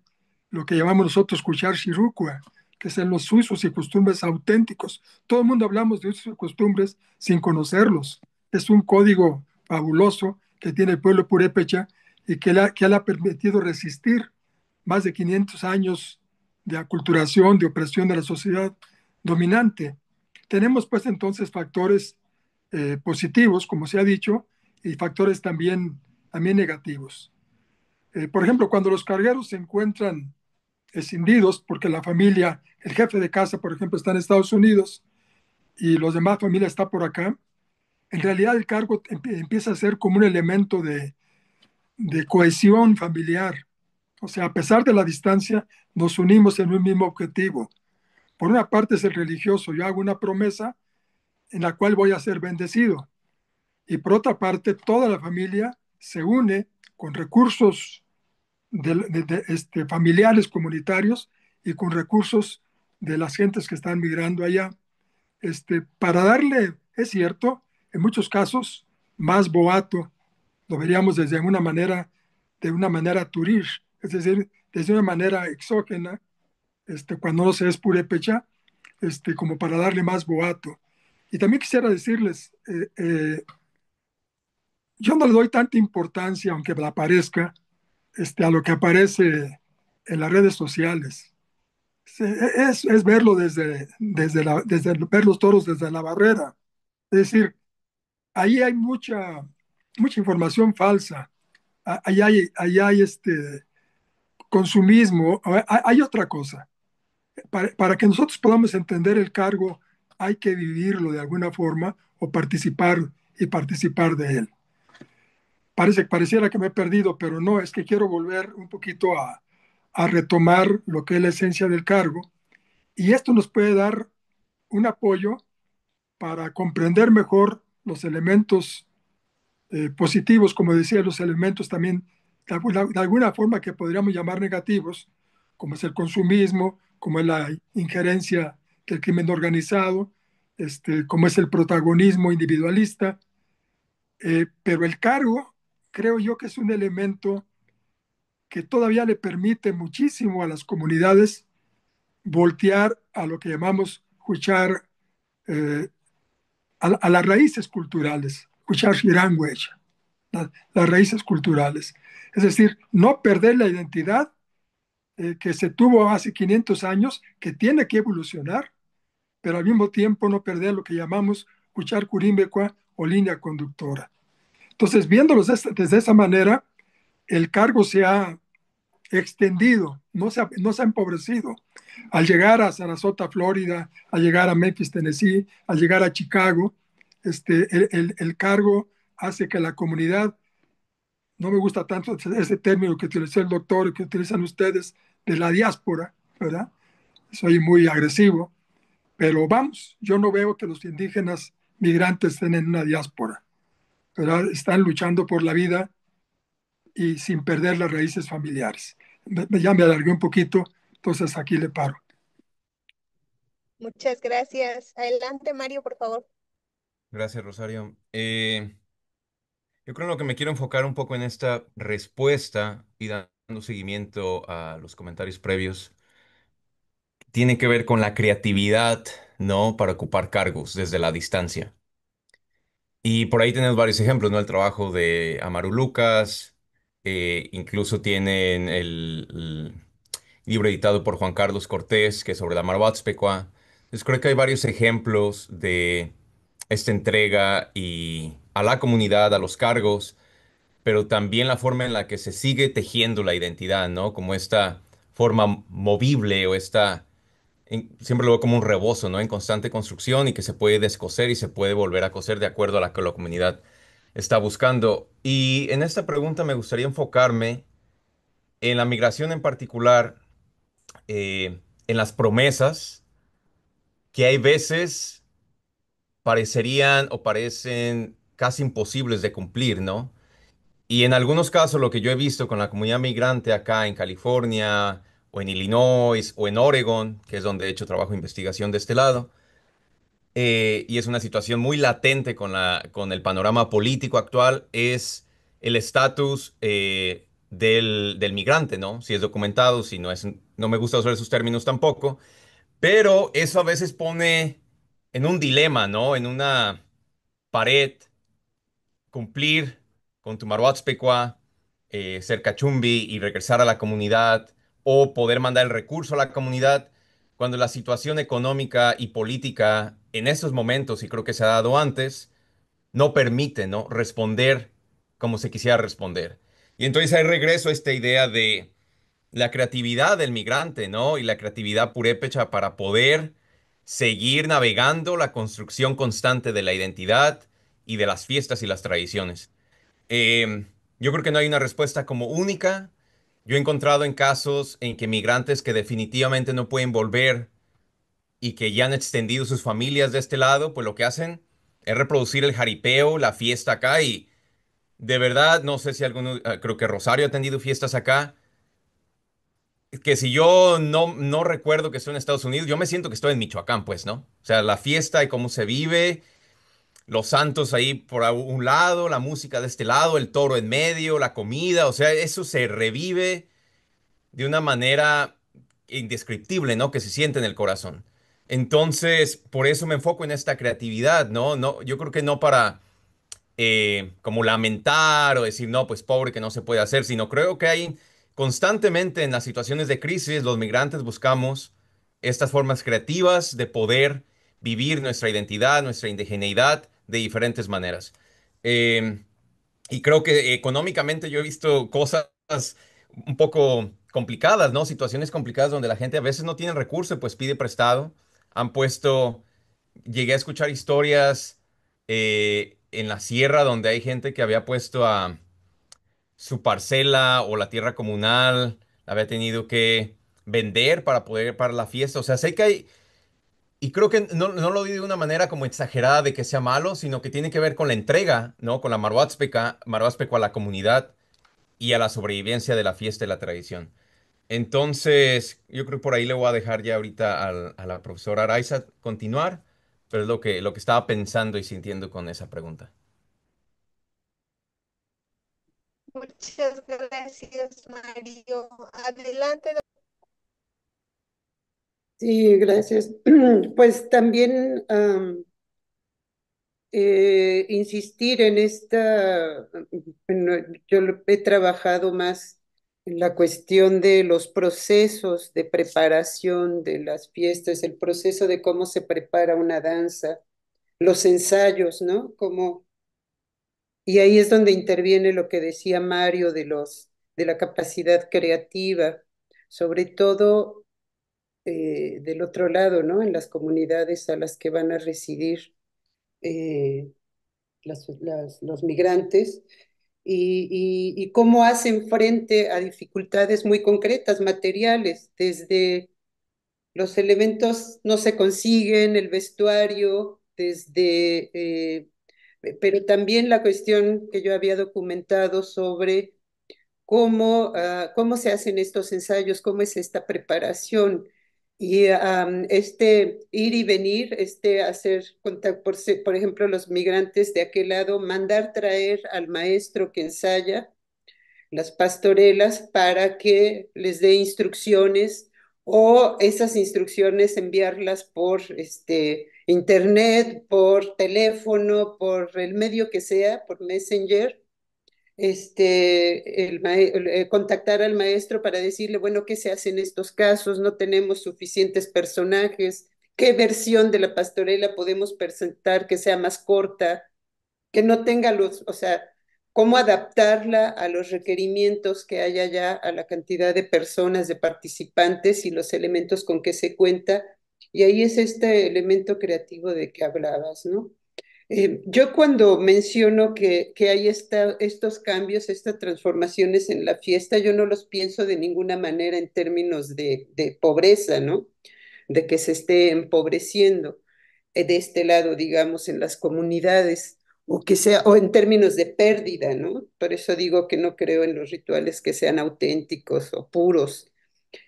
lo que llamamos nosotros Kuchar Shirukua, que son los usos y costumbres auténticos. Todo el mundo hablamos de usos y costumbres sin conocerlos. Es un código fabuloso que tiene el pueblo purépecha y que le ha permitido resistir más de 500 años de aculturación, de opresión de la sociedad dominante. Tenemos pues entonces factores positivos, como se ha dicho, y factores también negativos. Por ejemplo, cuando los cargueros se encuentran escindidos porque la familia, el jefe de casa, por ejemplo, está en Estados Unidos y los demás familia está por acá, en realidad el cargo empieza a ser como un elemento de cohesión familiar. O sea, a pesar de la distancia, nos unimos en un mismo objetivo. Por una parte es el religioso, yo hago una promesa en la cual voy a ser bendecido. Y por otra parte, toda la familia se une con recursos familiares, comunitarios y con recursos de las gentes que están migrando allá, para darle, es cierto, en muchos casos, más boato, lo veríamos de una manera turish, es decir, desde una manera exógena, cuando no se es purépecha, como para darle más boato. Y también quisiera decirles, yo no le doy tanta importancia, aunque la parezca, a lo que aparece en las redes sociales. Es verlo desde ver los toros desde la barrera. Es decir, ahí hay mucha información falsa. Ahí hay consumismo. Hay otra cosa. Para que nosotros podamos entender el cargo, hay que vivirlo de alguna forma o participar de él. Pareciera que me he perdido, pero no, es que quiero volver un poquito a retomar lo que es la esencia del cargo Y esto nos puede dar un apoyo para comprender mejor los elementos positivos, como decía, los elementos también de alguna forma que podríamos llamar negativos, como es el consumismo, como es la injerencia del crimen organizado, como es el protagonismo individualista. Pero el cargo, creo yo que es un elemento que todavía le permite muchísimo a las comunidades voltear a lo que llamamos escuchar a las raíces culturales, escuchar language, las raíces culturales. Es decir, no perder la identidad que se tuvo hace 500 años, que tiene que evolucionar, pero al mismo tiempo no perder lo que llamamos escuchar curimbecua o línea conductora. Entonces, viéndolos desde esa manera, el cargo se ha extendido, no se ha empobrecido. Al llegar a Sarasota, Florida, al llegar a Memphis, Tennessee, al llegar a Chicago, el cargo hace que la comunidad, no me gusta tanto ese término que utilizó el doctor, que utilizan ustedes, de la diáspora, ¿verdad? Soy muy agresivo, pero vamos, yo no veo que los indígenas migrantes estén en una diáspora, ¿verdad? Están luchando por la vida y sin perder las raíces familiares. Ya me alargué un poquito, entonces aquí le paro. Muchas gracias. Adelante, Mario, por favor. Gracias, Rosario. Yo creo en lo que me quiero enfocar un poco en esta respuesta y dando seguimiento a los comentarios previos, tiene que ver con la creatividad, ¿no? Para ocupar cargos desde la distancia. Y por ahí tenemos varios ejemplos, ¿no? El trabajo de Amaru Lucas, incluso tienen el libro editado por Juan Carlos Cortés, que es sobre la Marhuatzpecua. Entonces creo que hay varios ejemplos de esta entrega y a la comunidad, a los cargos, pero también la forma en la que se sigue tejiendo la identidad, ¿no? Como esta forma movible o esta siempre lo veo como un rebozo, ¿no? En constante construcción y que se puede descoser y se puede volver a coser de acuerdo a la que la comunidad está buscando. Y en esta pregunta me gustaría enfocarme en la migración en particular, en las promesas que hay veces parecerían o parecen casi imposibles de cumplir, ¿no? Y en algunos casos lo que yo he visto con la comunidad migrante acá en California o en Illinois o en Oregon, que es donde he hecho trabajo de investigación de este lado, y es una situación muy latente con con el panorama político actual, es el estatus del migrante, ¿no? Si es documentado, si no es, no me gusta usar esos términos tampoco, pero eso a veces pone en un dilema, ¿no? En una pared, cumplir con tu Maruatzpequa, ser cachumbi y regresar a la comunidad, o poder mandar el recurso a la comunidad, cuando la situación económica y política en estos momentos, y creo que se ha dado antes, no permite, ¿no? Responder como se quisiera responder. Y entonces hay regreso a esta idea de la creatividad del migrante, ¿no? Y la creatividad purépecha para poder seguir navegando la construcción constante de la identidad y de las fiestas y las tradiciones. Yo creo que no hay una respuesta como única. Yo he encontrado en casos en que migrantes que definitivamente no pueden volver y que ya han extendido sus familias de este lado, pues lo que hacen es reproducir el jaripeo, la fiesta acá y de verdad, no sé si alguno, creo que Rosario ha tenido fiestas acá, que si yo no recuerdo que estoy en Estados Unidos, yo me siento que estoy en Michoacán, pues, ¿no? O sea, la fiesta y cómo se vive, los santos ahí por un lado, la música de este lado, el toro en medio, la comida, o sea, eso se revive de una manera indescriptible, ¿no? Que se siente en el corazón. Entonces, por eso me enfoco en esta creatividad, ¿no? No, yo creo que no para como lamentar o decir, no, pues pobre que no se puede hacer, sino creo que hay constantemente en las situaciones de crisis, los migrantes buscamos estas formas creativas de poder vivir nuestra identidad, nuestra indigeneidad de diferentes maneras. Eh, y creo que económicamente yo he visto cosas un poco complicadas, ¿no? Situaciones complicadas donde la gente a veces no tiene recursos, pues pide prestado. Han puesto, llegué a escuchar historias en la sierra donde hay gente que había puesto a su parcela o la tierra comunal, había tenido que vender para poder, para la fiesta. O sea, sé que hay, y creo que no lo digo de una manera como exagerada de que sea malo, sino que tiene que ver con la entrega, ¿no? Con la Maruazpeca a la comunidad y a la sobrevivencia de la fiesta y la tradición. Entonces, yo creo que por ahí le voy a dejar ya ahorita a la profesora Araiza continuar, pero es lo que estaba pensando y sintiendo con esa pregunta. Muchas gracias, Mario. Adelante. Sí, gracias. Pues también insistir en bueno, he trabajado más en la cuestión de los procesos de preparación de las fiestas, el proceso de cómo se prepara una danza, los ensayos, ¿no? Y ahí es donde interviene lo que decía Mario de la capacidad creativa, sobre todo del otro lado, ¿no? En las comunidades a las que van a residir eh, los migrantes y cómo hacen frente a dificultades muy concretas, materiales, desde los elementos no se consiguen, el vestuario, pero también la cuestión que yo había documentado sobre cómo se hacen estos ensayos, cómo es esta preparación. Y este ir y venir, hacer contacto, por ejemplo, los migrantes de aquel lado, mandar traer al maestro que ensaya las pastorelas para que les dé instrucciones o esas instrucciones enviarlas por internet, por teléfono, por el medio que sea, por Messenger, contactar al maestro para decirle, bueno, ¿qué se hace en estos casos? No tenemos suficientes personajes. ¿Qué versión de la pastorela podemos presentar que sea más corta, que no tenga o sea, cómo adaptarla a los requerimientos que hay allá, a la cantidad de personas, de participantes y los elementos con que se cuenta? Y ahí es este elemento creativo de que hablabas, ¿no? Yo cuando menciono que hay estos cambios, estas transformaciones en la fiesta, yo no los pienso de ninguna manera en términos de pobreza, ¿no? De que se esté empobreciendo de este lado, digamos, en las comunidades, o en términos de pérdida, ¿no? Por eso digo que no creo en los rituales que sean auténticos o puros,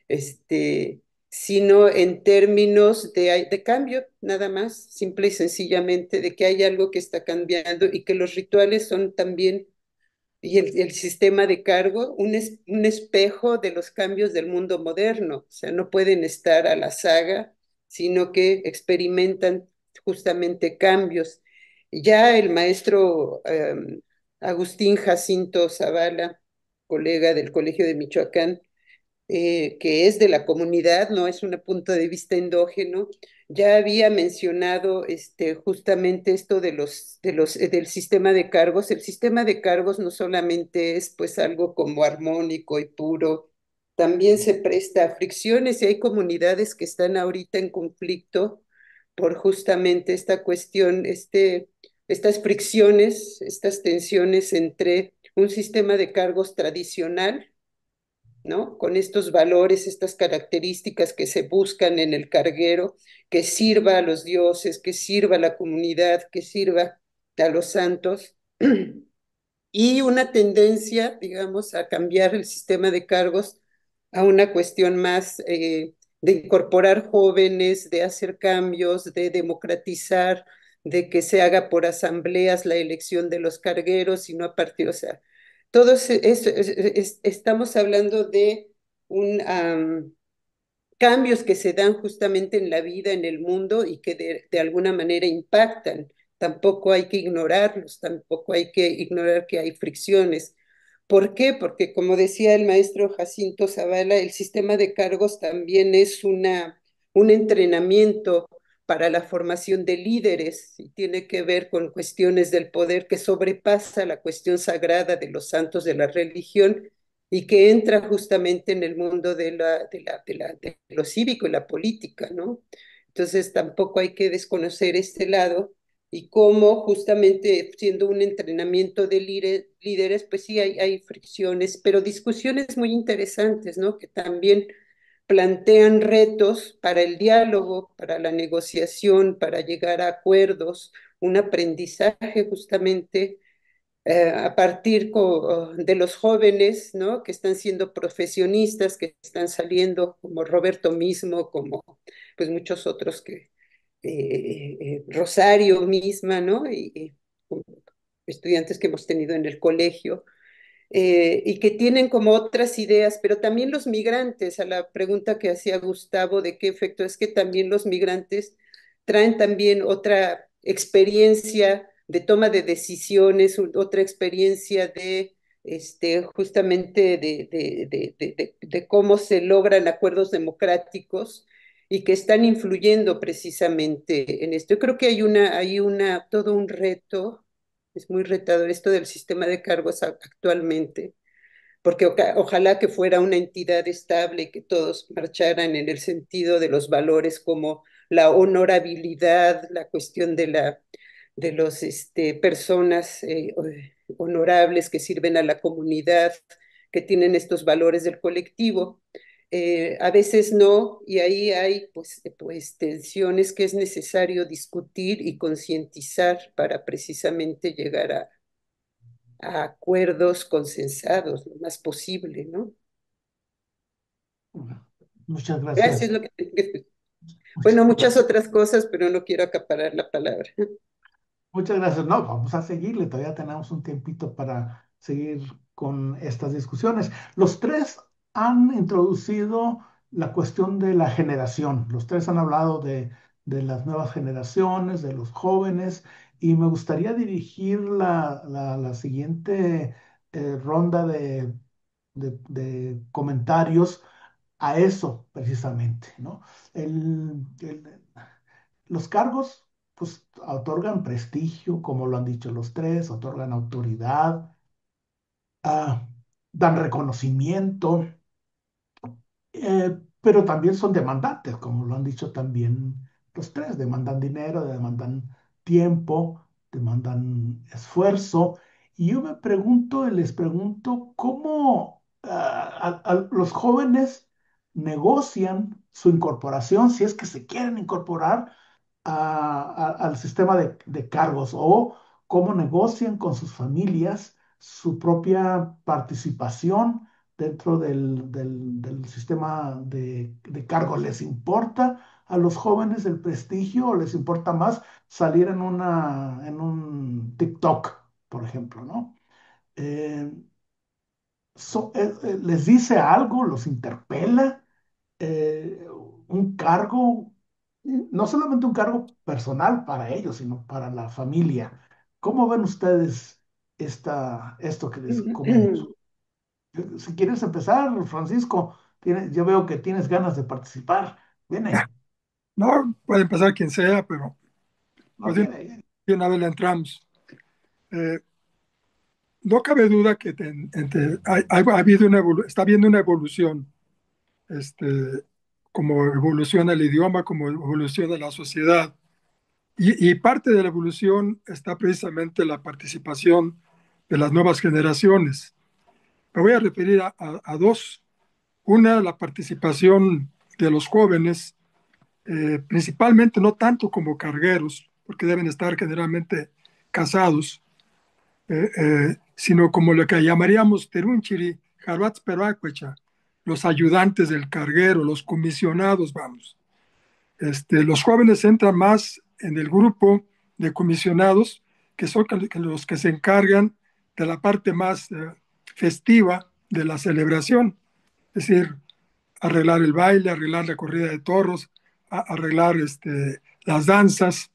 este, sino en términos de cambio, nada más, simple y sencillamente, de que hay algo que está cambiando y que los rituales son también, y el sistema de cargo, un espejo de los cambios del mundo moderno. O sea, no pueden estar a la saga, sino que experimentan justamente cambios. Ya el maestro Agustín Jacinto Zavala, colega del Colegio de Michoacán, que es de la comunidad, no es un punto de vista endógeno, ya había mencionado justamente esto del sistema de cargos. El sistema de cargos no solamente es pues algo como armónico y puro, también se presta a fricciones y hay comunidades que están ahorita en conflicto por justamente esta cuestión, estas fricciones, estas tensiones entre un sistema de cargos tradicional, ¿no? Con estos valores, estas características que se buscan en el carguero, que sirva a los dioses, que sirva a la comunidad, que sirva a los santos, y una tendencia, digamos, a cambiar el sistema de cargos a una cuestión más de incorporar jóvenes, de hacer cambios, de democratizar, de que se haga por asambleas la elección de los cargueros y no a partir, o sea, todos estamos hablando de cambios que se dan justamente en la vida, en el mundo y que de alguna manera impactan. Tampoco hay que ignorarlos, tampoco hay que ignorar que hay fricciones. ¿Por qué? Porque como decía el maestro Jacinto Zavala, el sistema de cargos también es un entrenamiento para la formación de líderes y tiene que ver con cuestiones del poder que sobrepasa la cuestión sagrada de los santos de la religión y que entra justamente en el mundo de lo cívico y la política, ¿no? Entonces tampoco hay que desconocer este lado y cómo justamente siendo un entrenamiento de líderes, pues sí hay fricciones, pero discusiones muy interesantes, ¿no? Que también plantean retos para el diálogo, para la negociación, para llegar a acuerdos, un aprendizaje justamente a partir de los jóvenes, ¿no? Que están siendo profesionistas, que están saliendo, como Roberto mismo, como pues muchos otros que, Rosario misma, ¿no? Y estudiantes que hemos tenido en el colegio, y que tienen como otras ideas, pero también los migrantes, a la pregunta que hacía Gustavo de qué efecto, es que también los migrantes traen también otra experiencia de toma de decisiones, otra experiencia de justamente de cómo se logran acuerdos democráticos y que están influyendo precisamente en esto. Yo creo que todo un reto, es muy retador esto del sistema de cargos actualmente, porque ojalá que fuera una entidad estable y que todos marcharan en el sentido de los valores como la honorabilidad, la cuestión de los personas honorables que sirven a la comunidad, que tienen estos valores del colectivo. A veces no, y ahí hay pues tensiones que es necesario discutir y concientizar para precisamente llegar a acuerdos consensados lo más posible, ¿no? Muchas Gracias, gracias. lo que tengo que decir. Muchas Bueno, muchas gracias. otras cosas, pero no quiero acaparar la palabra. Muchas gracias. No, vamos a seguirle. Todavía tenemos un tiempito para seguir con estas discusiones. Los tres han introducido la cuestión de la generación. Los tres han hablado de las nuevas generaciones, de los jóvenes, y me gustaría dirigir la siguiente ronda de comentarios a eso precisamente, ¿no? El, el- los cargos, pues, otorgan prestigio, como lo han dicho los tres, otorgan autoridad, ah, dan reconocimiento, pero también son demandantes, como lo han dicho también los tres, demandan dinero, demandan tiempo, demandan esfuerzo. Y yo me pregunto, y les pregunto, ¿cómo los jóvenes negocian su incorporación si es que se quieren incorporar al sistema de cargos o cómo negocian con sus familias su propia participación dentro del sistema de cargos? ¿Les importa a los jóvenes el prestigio o les importa más salir en un TikTok, por ejemplo, ¿no? Eh, ¿Les dice algo? ¿Los interpela? eh, un cargo, no solamente un cargo personal para ellos, sino para la familia. ¿Cómo ven ustedes esto que les comento? Si quieres empezar, Francisco, yo veo que tienes ganas de participar. Viene, No, puede empezar quien sea, pero no pues viene. de una vez le entramos. Eh, no cabe duda que ha habido está habiendo una evolución, este, como evoluciona el idioma, como evoluciona la sociedad. Y parte de la evolución está precisamente la participación de las nuevas generaciones. Me voy a referir a dos. Una, la participación de los jóvenes, principalmente no tanto como cargueros, porque deben estar generalmente casados, sino como lo que llamaríamos terunchiri, jarwats peruacuecha, los ayudantes del carguero, los comisionados, vamos. Los jóvenes entran más en el grupo de comisionados, que son los que se encargan de la parte más festiva de la celebración, es decir, arreglar el baile, arreglar la corrida de toros, arreglar las danzas.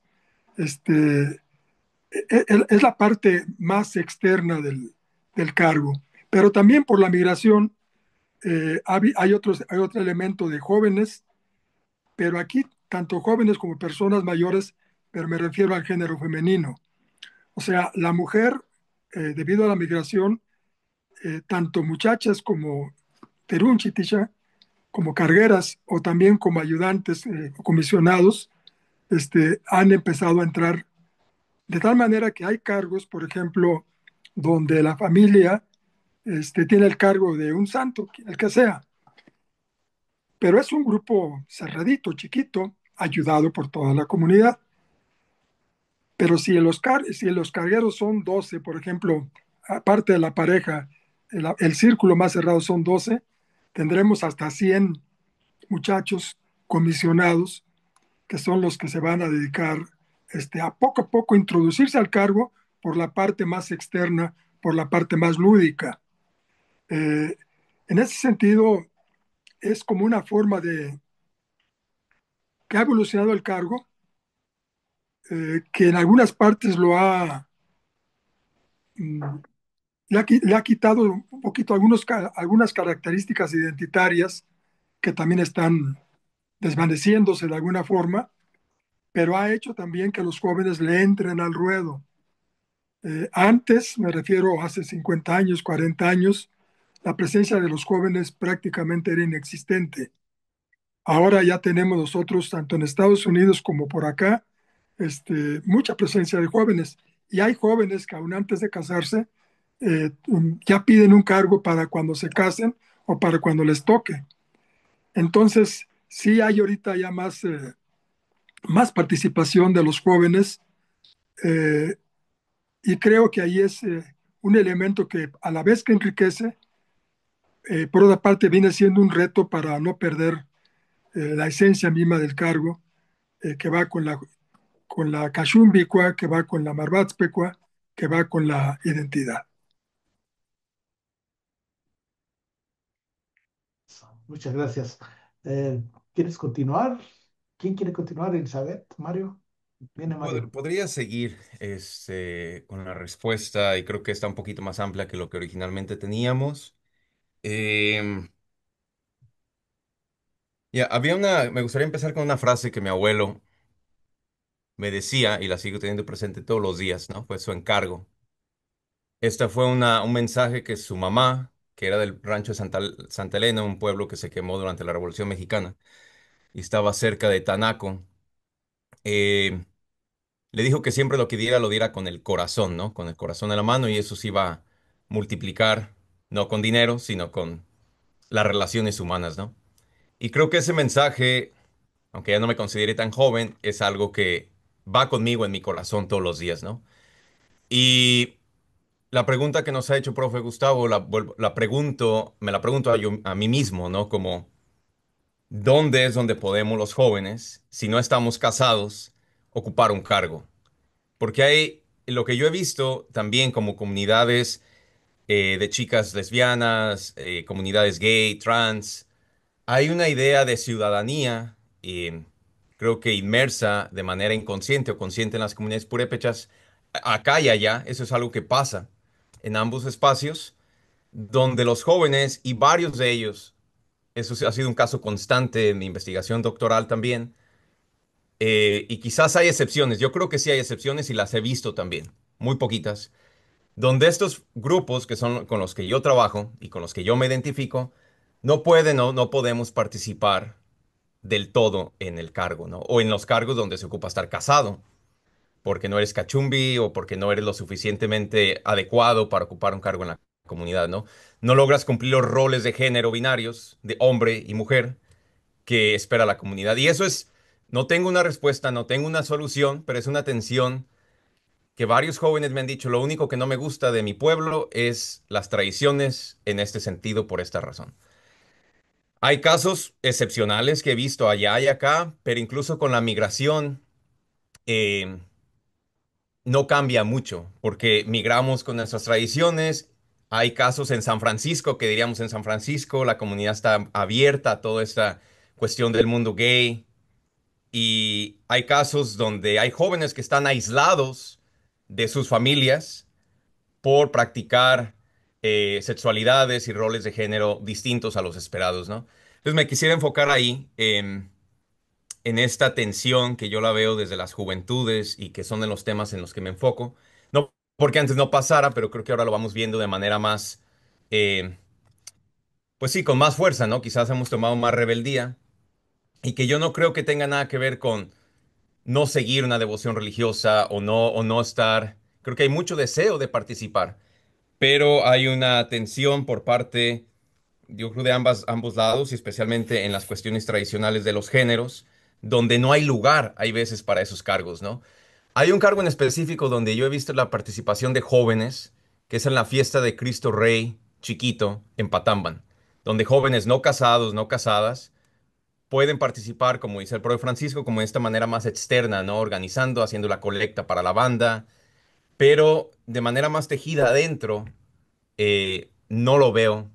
Este, es la parte más externa del cargo. Pero también por la migración hay otro elemento de jóvenes, pero aquí tanto jóvenes como personas mayores, pero me refiero al género femenino. O sea, la mujer, debido a la migración, tanto muchachas como terunchitisha, como cargueras o también como ayudantes comisionados, han empezado a entrar de tal manera que hay cargos, por ejemplo, donde la familia tiene el cargo de un santo, el que sea, pero es un grupo cerradito, chiquito, ayudado por toda la comunidad. Pero si los cargueros son 12, por ejemplo, aparte de la pareja, el círculo más cerrado son 12, tendremos hasta 100 muchachos comisionados que son los que se van a dedicar a poco introducirse al cargo por la parte más externa, por la parte más lúdica. Eh, en ese sentido, es como una forma de que ha evolucionado el cargo, que en algunas partes mm, le ha quitado un poquito algunas características identitarias que también están desvaneciéndose de alguna forma, pero ha hecho también que los jóvenes le entren al ruedo. Antes, me refiero hace 50 años, 40 años, la presencia de los jóvenes prácticamente era inexistente. Ahora ya tenemos nosotros, tanto en Estados Unidos como por acá, mucha presencia de jóvenes. Y hay jóvenes que aún antes de casarse ya piden un cargo para cuando se casen o para cuando les toque. Entonces, sí hay ahorita ya más participación de los jóvenes, eh, y creo que ahí es un elemento que a la vez que enriquece, por otra parte viene siendo un reto para no perder la esencia misma del cargo, que va con la Kashumbikwa, que va con la Marbatspekwa, que va con la identidad. Muchas gracias. Eh, ¿Quieres continuar? ¿Quién quiere continuar? Elizabeth, Mario. Viene Mario. Podría seguir con la respuesta y creo que está un poquito más amplia que lo que originalmente teníamos. Em, me gustaría empezar con una frase que mi abuelo me decía y la sigo teniendo presente todos los días, ¿no? Fue su encargo. Esta fue un mensaje que su mamá, que era del rancho de Santa Elena, un pueblo que se quemó durante la Revolución Mexicana y estaba cerca de Tanaco, eh, le dijo que siempre lo diera con el corazón, ¿no? Con el corazón en la mano y eso se iba a multiplicar, no con dinero, sino con las relaciones humanas, ¿no? Y creo que ese mensaje, aunque ya no me considere tan joven, es algo que va conmigo en mi corazón todos los días, ¿no? Y la pregunta que nos ha hecho profe Gustavo, me la pregunto a mí mismo, ¿no? Como, ¿dónde es donde podemos los jóvenes, si no estamos casados, ocupar un cargo? Porque hay, lo que yo he visto también como comunidades de chicas lesbianas, comunidades gay, trans, hay una idea de ciudadanía, creo que inmersa de manera inconsciente o consciente en las comunidades purépechas, acá y allá, eso es algo que pasa en ambos espacios, donde los jóvenes y varios de ellos, eso sí ha sido un caso constante en mi investigación doctoral también, y quizás hay excepciones, yo creo que sí hay excepciones y las he visto también, muy poquitas, donde estos grupos que son con los que yo trabajo y con los que yo me identifico, no podemos participar del todo en el cargo, ¿no? O en los cargos donde se ocupa estar casado, porque no eres cachumbi o porque no eres lo suficientemente adecuado para ocupar un cargo en la comunidad, ¿no? No logras cumplir los roles de género binarios, de hombre y mujer, que espera la comunidad. Y eso es, no tengo una respuesta, no tengo una solución, pero es una tensión que varios jóvenes me han dicho, lo único que no me gusta de mi pueblo es las tradiciones en este sentido por esta razón. Hay casos excepcionales que he visto allá y acá, pero incluso con la migración eh, no cambia mucho, porque migramos con nuestras tradiciones. Hay casos en San Francisco, que diríamos en San Francisco, la comunidad está abierta a toda esta cuestión del mundo gay. Y hay casos donde hay jóvenes que están aislados de sus familias por practicar sexualidades y roles de género distintos a los esperados, ¿no? Entonces me quisiera enfocar ahí en esta tensión que yo la veo desde las juventudes y que son de los temas en los que me enfoco. No porque antes no pasara, pero creo que ahora lo vamos viendo de manera más, eh, pues sí, con más fuerza, ¿no? Quizás hemos tomado más rebeldía y que yo no creo que tenga nada que ver con no seguir una devoción religiosa o no estar. Creo que hay mucho deseo de participar, pero hay una tensión por parte yo creo de ambos lados y especialmente en las cuestiones tradicionales de los géneros, donde no hay lugar, hay veces para esos cargos, ¿no? Hay un cargo en específico donde yo he visto la participación de jóvenes, que es en la fiesta de Cristo Rey chiquito en Patamban, donde jóvenes no casados, no casadas, pueden participar, como dice el profe Francisco, como de esta manera más externa, ¿no? Organizando, haciendo la colecta para la banda, pero de manera más tejida adentro, no lo veo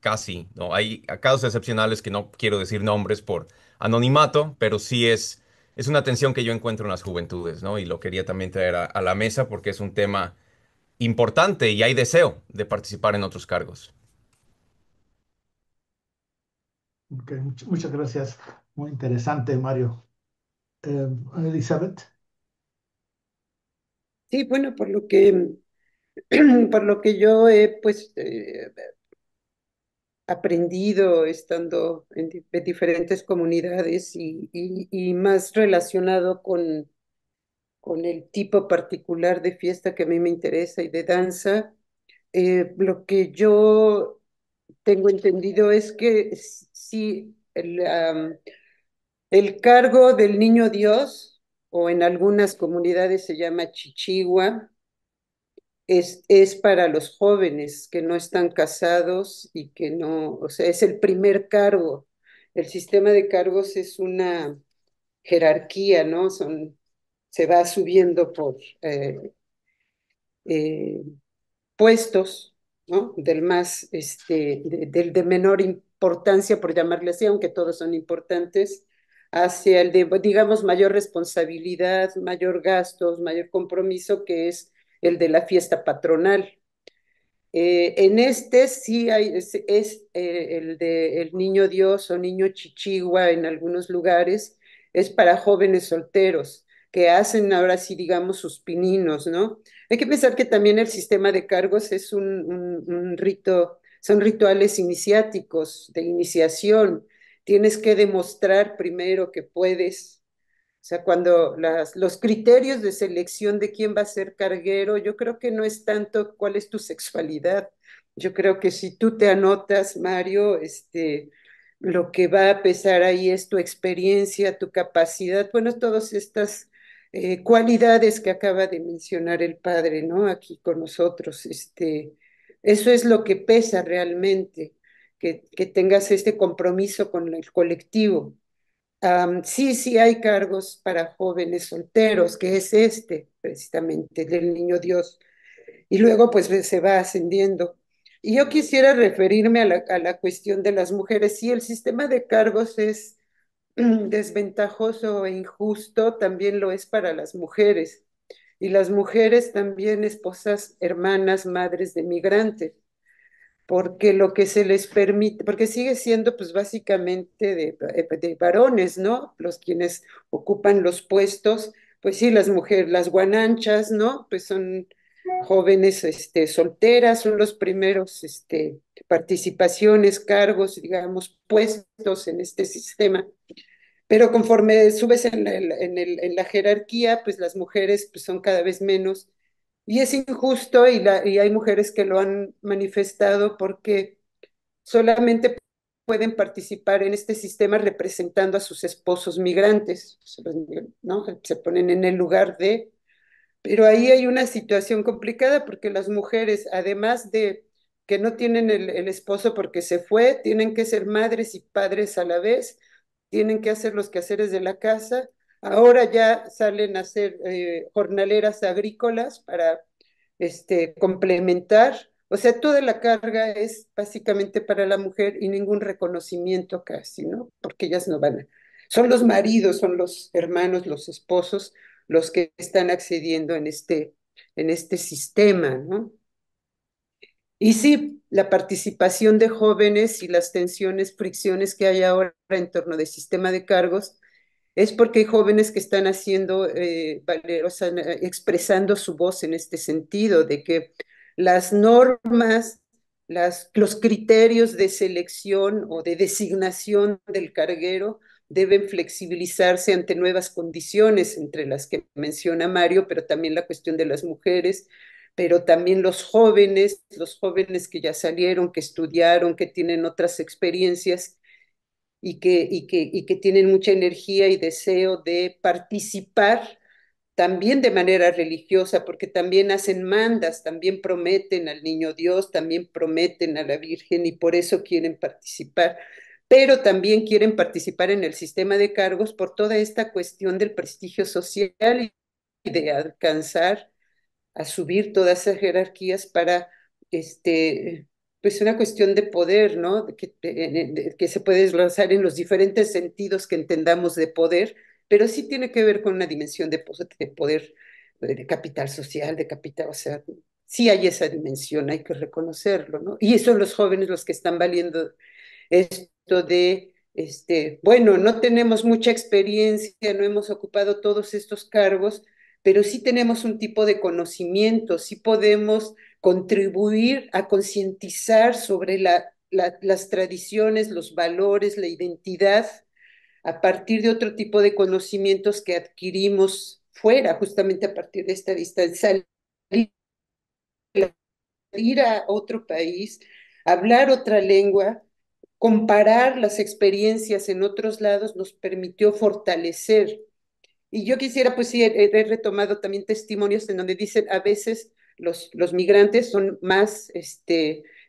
casi, ¿no? Hay casos excepcionales que no quiero decir nombres por anonimato, pero sí es una tensión que yo encuentro en las juventudes, ¿no? Y lo quería también traer a la mesa porque es un tema importante y hay deseo de participar en otros cargos. Ok, muchas gracias. Muy interesante, Mario. Eh, Elizabeth. Sí, bueno, por lo que yo he pues aprendido estando en diferentes comunidades y más relacionado con el tipo particular de fiesta que a mí me interesa y de danza, lo que yo tengo entendido es que sí, el cargo del niño Dios, o en algunas comunidades se llama chichigua, es para los jóvenes que no están casados y que no, o sea, es el primer cargo. El sistema de cargos es una jerarquía, ¿no? Se va subiendo por eh, puestos, ¿no? Del más, del de menor importancia, por llamarle así, aunque todos son importantes, hacia el de, digamos, mayor responsabilidad, mayor gastos, mayor compromiso, que es el de la fiesta patronal. En este sí hay, el de el niño Dios o niño Chichigua en algunos lugares, es para jóvenes solteros que hacen ahora sí, digamos, sus pininos, ¿no? Hay que pensar que también el sistema de cargos es un rito, son rituales iniciáticos, de iniciación. Tienes que demostrar primero que puedes, o sea, cuando los criterios de selección de quién va a ser carguero, yo creo que no es tanto cuál es tu sexualidad. Yo creo que si tú te anotas, Mario, lo que va a pesar ahí es tu experiencia, tu capacidad, bueno, todas estas cualidades que acaba de mencionar el padre, ¿no? Aquí con nosotros. Eso es lo que pesa realmente, que tengas este compromiso con el colectivo. Sí, sí hay cargos para jóvenes solteros, que es precisamente, del Niño Dios. Y luego pues se va ascendiendo. Y yo quisiera referirme a la cuestión de las mujeres. Sí, el sistema de cargos es desventajoso e injusto, también lo es para las mujeres. Y las mujeres también esposas, hermanas, madres de migrantes porque lo que se les permite, porque sigue siendo pues básicamente de varones, ¿no? Los quienes ocupan los puestos, pues sí, las mujeres, las guananchas, ¿no? Pues son jóvenes solteras, son los primeros participaciones, cargos, digamos, puestos en este sistema. Pero conforme subes en la jerarquía, pues las mujeres pues, son cada vez menos y es injusto y hay mujeres que lo han manifestado porque solamente pueden participar en este sistema representando a sus esposos migrantes, ¿no? Se ponen en el lugar de, pero ahí hay una situación complicada porque las mujeres, además de que no tienen el esposo porque se fue, tienen que ser madres y padres a la vez, tienen que hacer los quehaceres de la casa, ahora ya salen a ser jornaleras agrícolas para complementar, o sea, toda la carga es básicamente para la mujer y ningún reconocimiento casi, ¿no? Porque ellas no van a... Son los maridos, son los hermanos, los esposos, los que están accediendo en este sistema, ¿no? Y sí, la participación de jóvenes y las tensiones, fricciones que hay ahora en torno del sistema de cargos es porque hay jóvenes que están haciendo, o sea, expresando su voz en este sentido, de que las normas, los criterios de selección o de designación del carguero deben flexibilizarse ante nuevas condiciones, entre las que menciona Mario, pero también la cuestión de las mujeres, pero también los jóvenes que ya salieron, que estudiaron, que tienen otras experiencias y que tienen mucha energía y deseo de participar también de manera religiosa, porque también hacen mandas, también prometen al niño Dios, también prometen a la Virgen y por eso quieren participar, pero también quieren participar en el sistema de cargos por toda esta cuestión del prestigio social y de alcanzar a subir todas esas jerarquías para, este, pues una cuestión de poder, ¿no? Que se puede desglosar en los diferentes sentidos que entendamos de poder, pero sí tiene que ver con una dimensión de poder, de capital social, de capital, o sea, sí hay esa dimensión, hay que reconocerlo, ¿no? Y son los jóvenes los que están valiendo esto de, bueno, no tenemos mucha experiencia, no hemos ocupado todos estos cargos, pero sí tenemos un tipo de conocimiento, sí podemos contribuir a concientizar sobre las tradiciones, los valores, la identidad, a partir de otro tipo de conocimientos que adquirimos fuera, justamente a partir de esta distancia, salir a otro país, hablar otra lengua, comparar las experiencias en otros lados nos permitió fortalecer. Y yo quisiera, pues sí, he retomado también testimonios en donde dicen a veces los migrantes son más,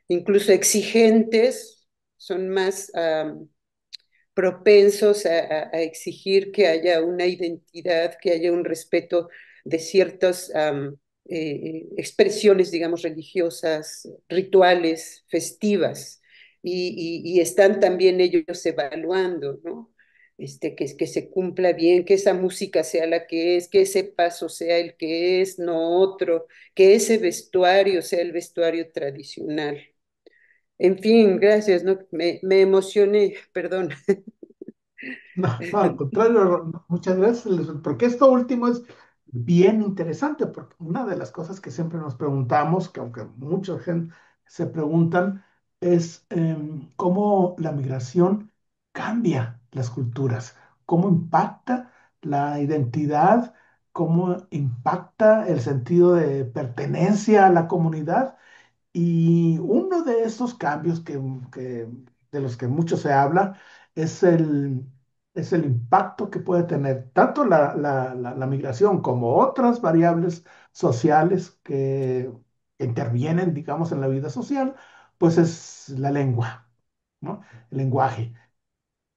incluso exigentes, son más propensos a exigir que haya una identidad, que haya un respeto de ciertas expresiones, digamos, religiosas, rituales, festivas, y están también ellos evaluando, ¿no? Que se cumpla bien, que esa música sea la que es, que ese paso sea el que es, no otro, que ese vestuario sea el vestuario tradicional. En fin, gracias, ¿no? Me emocioné, perdón. No, no, al contrario, muchas gracias, porque esto último es bien interesante, porque una de las cosas que siempre nos preguntamos, que aunque mucha gente se preguntan, es cómo la migración cambia las culturas, cómo impacta la identidad, cómo impacta el sentido de pertenencia a la comunidad. Y uno de esos cambios de los que mucho se habla es es el impacto que puede tener tanto la migración como otras variables sociales que intervienen, digamos, en la vida social, pues es la lengua, ¿no? El lenguaje.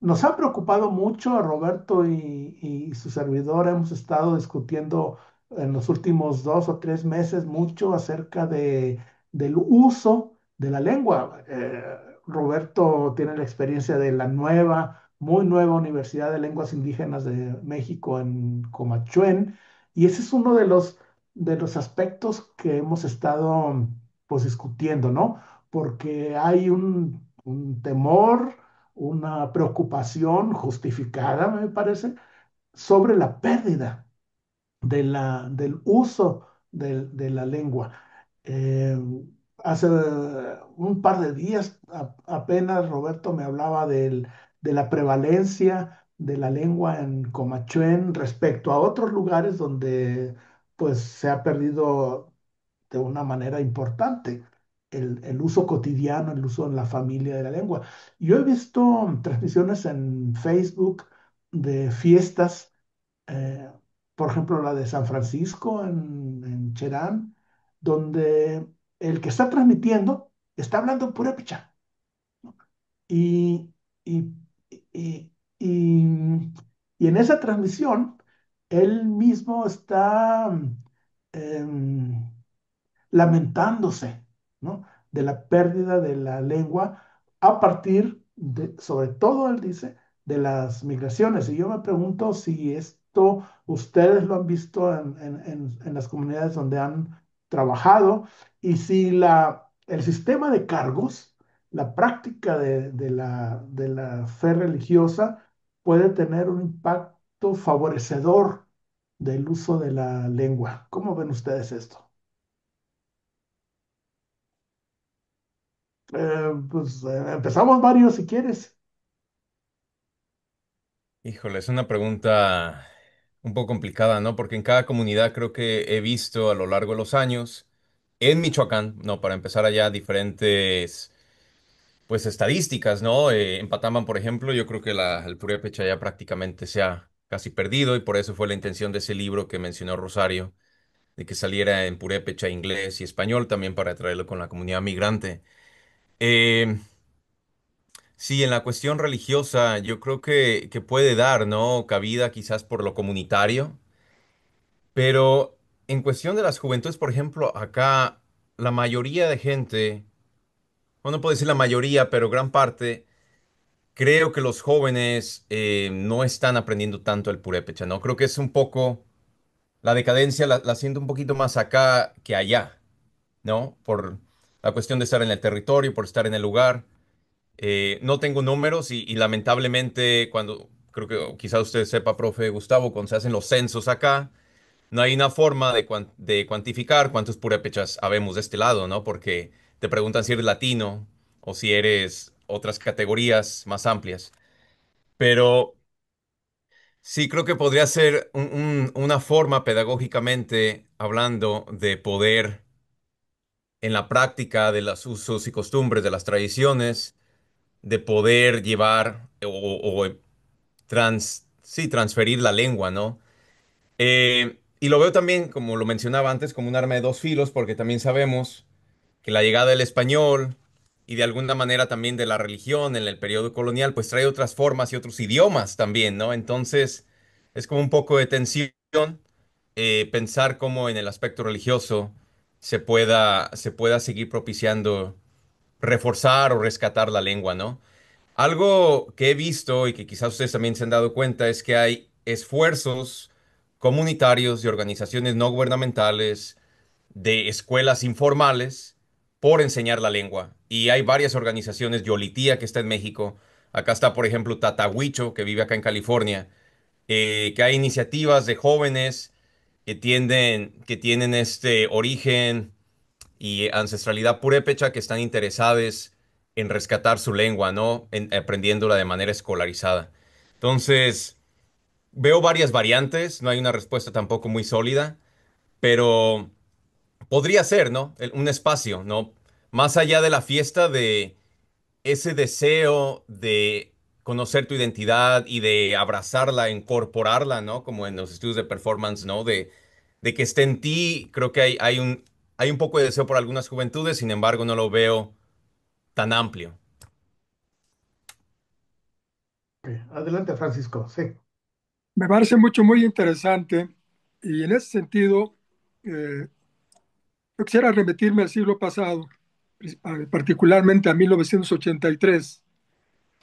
Nos ha preocupado mucho a Roberto y su servidor. Hemos estado discutiendo en los últimos 2 o 3 meses mucho acerca del uso de la lengua. Roberto tiene la experiencia de la muy nueva Universidad de Lenguas Indígenas de México en Comachuén, y ese es uno de los aspectos que hemos estado pues discutiendo, ¿no? Porque hay un temor, una preocupación justificada, me parece, sobre la pérdida del uso de la lengua. Eh, Hace un par de días apenas Roberto me hablaba de la prevalencia de la lengua en Comachuén respecto a otros lugares donde pues se ha perdido de una manera importante el uso cotidiano, el uso en la familia de la lengua. Yo he visto transmisiones en Facebook de fiestas, eh, por ejemplo la de San Francisco en Cherán, donde el que está transmitiendo está hablando en purépecha. Y, y, y, y, y en esa transmisión, él mismo está em, lamentándose, ¿no? De la pérdida de la lengua a partir de, sobre todo, él dice, de las migraciones. Y yo me pregunto si esto ustedes lo han visto en las comunidades donde han trabajado, y si el sistema de cargos, la práctica de la fe religiosa puede tener un impacto favorecedor del uso de la lengua. ¿Cómo ven ustedes esto? Empezamos, Mario, si quieres. Híjole, es una pregunta un poco complicada, ¿no? Porque en cada comunidad creo que he visto a lo largo de los años en Michoacán, ¿no? Para empezar allá diferentes, pues, estadísticas, ¿no? En Patamban, por ejemplo, yo creo que el purépecha ya prácticamente se ha casi perdido y por eso fue la intención de ese libro que mencionó Rosario, de que saliera en purépecha, inglés y español también para traerlo con la comunidad migrante. Eh, sí, en la cuestión religiosa, yo creo que puede dar, ¿no? Cabida quizás por lo comunitario, pero en cuestión de las juventudes, por ejemplo, acá la mayoría de gente, bueno, no puedo decir la mayoría, pero gran parte, creo que los jóvenes no están aprendiendo tanto el purépecha, ¿no? Creo que es un poco, la decadencia la siento un poquito más acá que allá, ¿no? Por la cuestión de estar en el territorio, por estar en el lugar. No tengo números y lamentablemente cuando, creo que o quizás usted sepa, profe Gustavo, cuando se hacen los censos acá, no hay una forma de cuantificar cuántos purépechas habemos de este lado, ¿no? Porque te preguntan si eres latino o si eres otras categorías más amplias. Pero sí creo que podría ser una forma pedagógicamente hablando de poder en la práctica de los usos y costumbres, de las tradiciones, de poder llevar o sí, transferir la lengua, ¿no? Y lo veo también, como lo mencionaba antes, como un arma de dos filos, porque también sabemos que la llegada del español y de alguna manera también de la religión en el periodo colonial, pues trae otras formas y otros idiomas también, ¿no? Entonces, es como un poco de tensión pensar cómo en el aspecto religioso se pueda seguir propiciando reforzar o rescatar la lengua, ¿no? Algo que he visto y que quizás ustedes también se han dado cuenta es que hay esfuerzos comunitarios y organizaciones no gubernamentales de escuelas informales por enseñar la lengua. Y hay varias organizaciones, Yolitía, que está en México, acá está, por ejemplo, Tatahuicho, que vive acá en California, que hay iniciativas de jóvenes que tienen este origen y ancestralidad purépecha que están interesados en rescatar su lengua, ¿no? En, aprendiéndola de manera escolarizada. Entonces, veo varias variantes, no hay una respuesta tampoco muy sólida, pero podría ser, ¿no? Un espacio, ¿no? Más allá de la fiesta, de ese deseo de conocer tu identidad y de abrazarla, incorporarla, ¿no? Como en los estudios de performance, ¿no? De que esté en ti, creo que hay un poco de deseo por algunas juventudes, sin embargo, no lo veo tan amplio. Ok, adelante, Francisco. Sí. Me parece muy interesante y en ese sentido, eh, yo quisiera remitirme al siglo pasado, particularmente a 1983,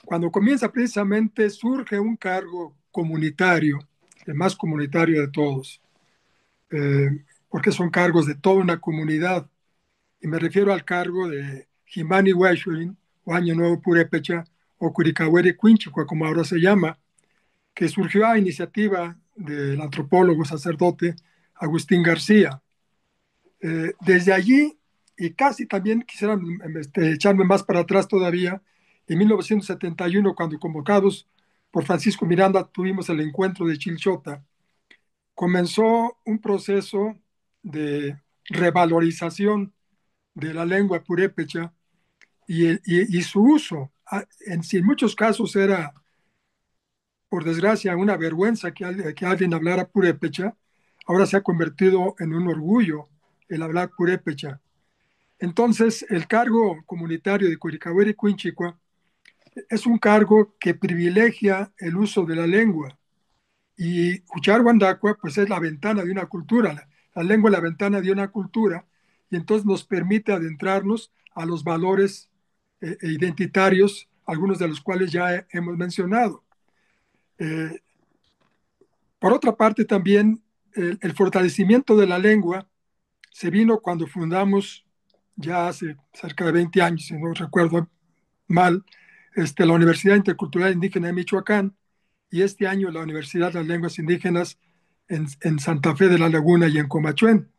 cuando comienza precisamente, surge un cargo comunitario, el más comunitario de todos, eh, porque son cargos de toda una comunidad, y me refiero al cargo de Jimani Huachuin, o Año Nuevo Purépecha, o Curicahuere Quinchua, como ahora se llama, que surgió a iniciativa del antropólogo sacerdote Agustín García. Desde allí, y casi también quisiera echarme más para atrás todavía, en 1971, cuando convocados por Francisco Miranda tuvimos el encuentro de Chilchota, comenzó un proceso de revalorización de la lengua purépecha y su uso. En muchos casos era, por desgracia, una vergüenza que alguien hablara purépecha. Ahora se ha convertido en un orgullo el hablar purépecha. Entonces, el cargo comunitario de Curicahueri Quinchicua es un cargo que privilegia el uso de la lengua. Y Ucharguandacua, pues es la ventana de una cultura. La lengua es la ventana de una cultura y entonces nos permite adentrarnos a los valores identitarios, algunos de los cuales ya hemos mencionado. Eh, por otra parte, también el fortalecimiento de la lengua se vino cuando fundamos, ya hace cerca de 20 años, si no recuerdo mal, la Universidad Intercultural Indígena de Michoacán, y este año la Universidad de las Lenguas Indígenas en Santa Fe de la Laguna y en Comachuén.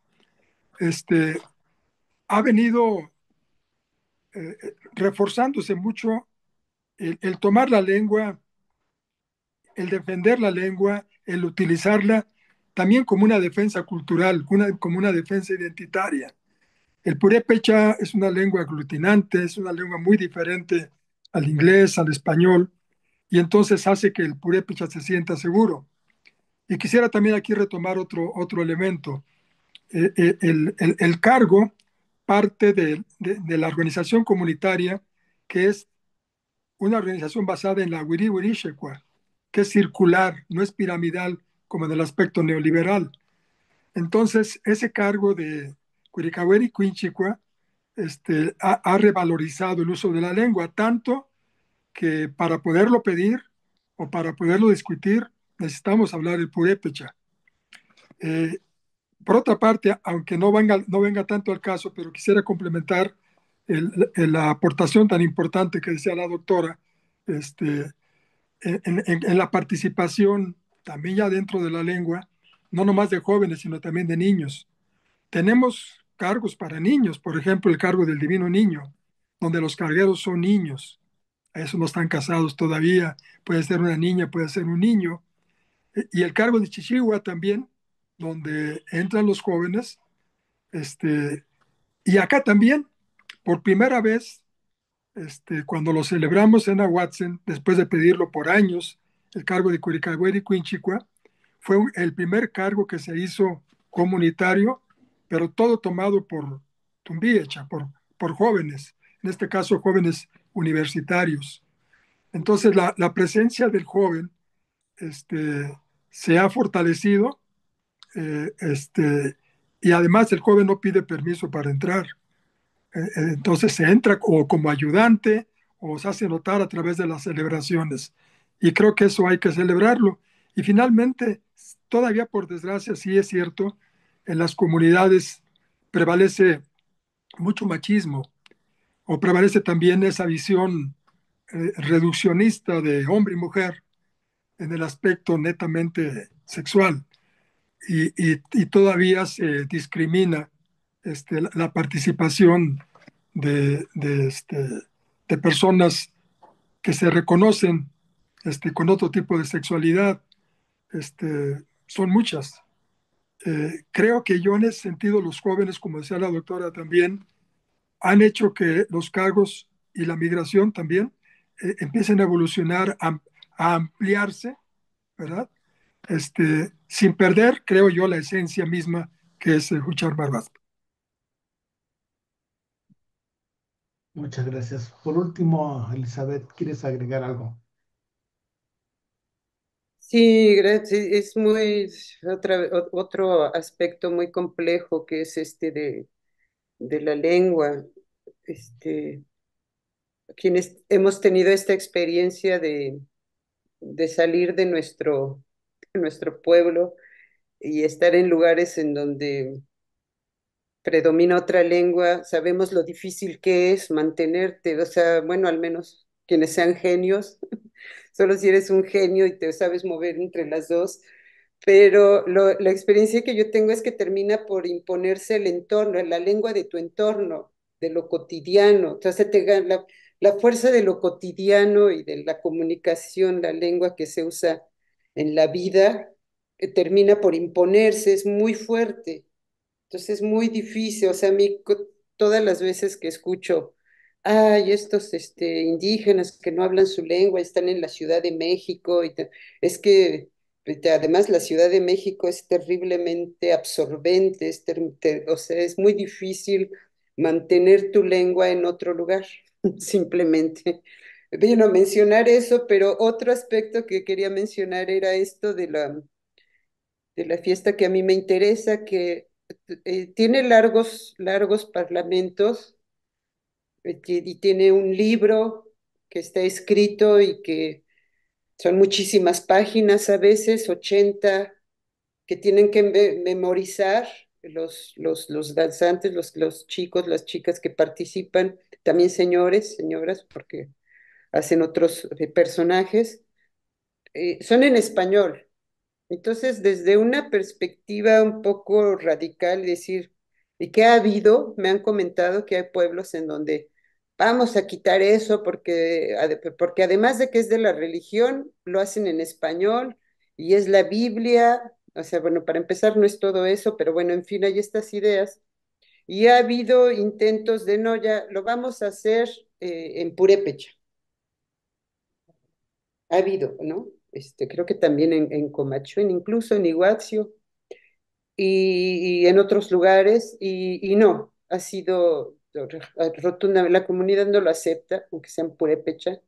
Ha venido reforzándose mucho el tomar la lengua, el defender la lengua, el utilizarla también como una defensa cultural, como una defensa identitaria. El purépecha es una lengua aglutinante, es una lengua muy diferente al inglés, al español, y entonces hace que el purépecha se sienta seguro. Y quisiera también aquí retomar otro elemento. El cargo parte de la organización comunitaria, que es una organización basada en la Wiri Wiri Shekwa, que es circular, no es piramidal como en el aspecto neoliberal. Entonces, ese cargo de Curicaweri Quinchicua ha revalorizado el uso de la lengua, tanto que para poderlo pedir o para poderlo discutir necesitamos hablar el purépecha. Eh, por otra parte, aunque no venga tanto al caso, pero quisiera complementar la aportación tan importante que decía la doctora, este, en la participación también ya dentro de la lengua, no nomás de jóvenes, sino también de niños. Tenemos cargos para niños, por ejemplo, el cargo del Divino Niño, donde los cargueros son niños. A eso no están casados todavía, puede ser una niña, puede ser un niño. Y el cargo de Chichigua también, donde entran los jóvenes. Y acá también, por primera vez, cuando lo celebramos en Ahuatzen, después de pedirlo por años, el cargo de Curicagüeri Quinchicua, fue el primer cargo que se hizo comunitario, pero todo tomado por Tumbiecha, por jóvenes, en este caso jóvenes universitarios. Entonces la presencia del joven se ha fortalecido, y además el joven no pide permiso para entrar. Entonces se entra o como ayudante o se hace notar a través de las celebraciones. Y creo que eso hay que celebrarlo. Y finalmente, todavía por desgracia, sí es cierto, en las comunidades prevalece mucho machismo o prevalece también esa visión reduccionista de hombre y mujer en el aspecto netamente sexual. Y todavía se discrimina la participación de personas que se reconocen con otro tipo de sexualidad. Son muchas. Creo que yo en ese sentido los jóvenes, como decía la doctora también, han hecho que los cargos y la migración también empiecen a evolucionar, a ampliarse, ¿verdad? Sin perder, creo yo, la esencia misma que es Huchar Barbas. Muchas gracias. Por último, Elizabeth, ¿quieres agregar algo? Sí, gracias. Es muy otro aspecto muy complejo que es este de la lengua. Este, quienes hemos tenido esta experiencia de salir de nuestro pueblo y estar en lugares en donde predomina otra lengua, sabemos lo difícil que es mantenerte, o sea, bueno, al menos quienes sean genios, solo si eres un genio y te sabes mover entre las dos, pero la experiencia que yo tengo es que termina por imponerse el entorno, la lengua de tu entorno, de lo cotidiano. Entonces la fuerza de lo cotidiano y de la comunicación, la lengua que se usa en la vida, termina por imponerse, es muy fuerte. Entonces es muy difícil, o sea, a mí todas las veces que escucho, ay, estos indígenas que no hablan su lengua, están en la Ciudad de México, es que además la Ciudad de México es terriblemente absorbente, o sea, es muy difícil mantener tu lengua en otro lugar, simplemente. Vino a mencionar eso, pero otro aspecto que quería mencionar era esto de la fiesta que a mí me interesa, que tiene largos parlamentos, y tiene un libro que está escrito y que son muchísimas páginas a veces, 80 que tienen que memorizar los danzantes, los chicos, las chicas que participan, también señores, señoras, porque hacen otros personajes, son en español. Entonces, desde una perspectiva un poco radical, decir, ¿y qué ha habido? Me han comentado que hay pueblos en donde vamos a quitar eso porque además de que es de la religión, lo hacen en español y es la Biblia. O sea, bueno, para empezar no es todo eso, pero bueno, en fin, hay estas ideas. Y ha habido intentos de, no, ya lo vamos a hacer en purépecha. Ha habido, ¿no? Creo que también en Comachuén, incluso en Iguazio y en otros lugares, y no, ha sido rotunda, la comunidad no lo acepta, aunque sea en purépecha.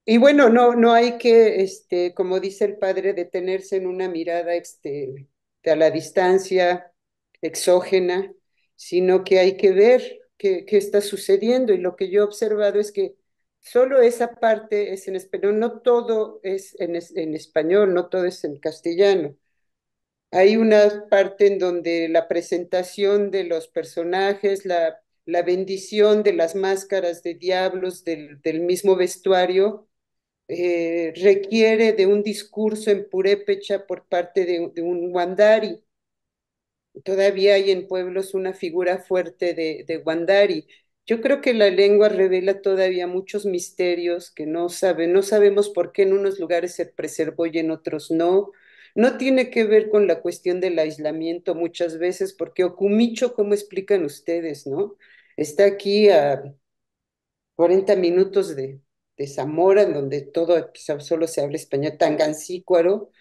Y bueno, no hay que, como dice el padre, detenerse en una mirada de a la distancia, exógena, sino que hay que ver qué está sucediendo. Y lo que yo he observado es que solo esa parte es en español, no todo es en español, no todo es en castellano. Hay una parte en donde la presentación de los personajes, la bendición de las máscaras de diablos, del mismo vestuario, requiere de un discurso en purépecha por parte de un wandari. Todavía hay en pueblos una figura fuerte de wandari. Yo creo que la lengua revela todavía muchos misterios que no sabemos por qué en unos lugares se preservó y en otros no. No tiene que ver con la cuestión del aislamiento muchas veces, porque Okumicho, ¿cómo explican ustedes, no? Está aquí a 40 minutos de Zamora, en donde todo solo se habla español, Tangancícuaro,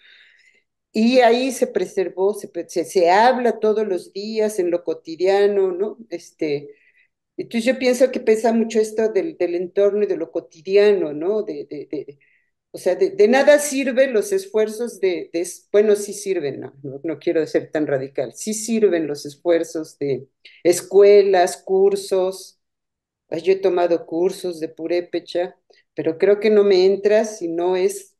y ahí se preservó, se habla todos los días en lo cotidiano, ¿no? Entonces yo pienso que pesa mucho esto del entorno y de lo cotidiano, ¿no? O sea, de nada sirven los esfuerzos bueno, sí sirven, no quiero ser tan radical, sí sirven los esfuerzos de escuelas, cursos. Yo he tomado cursos de purépecha, pero creo que no me entra si no es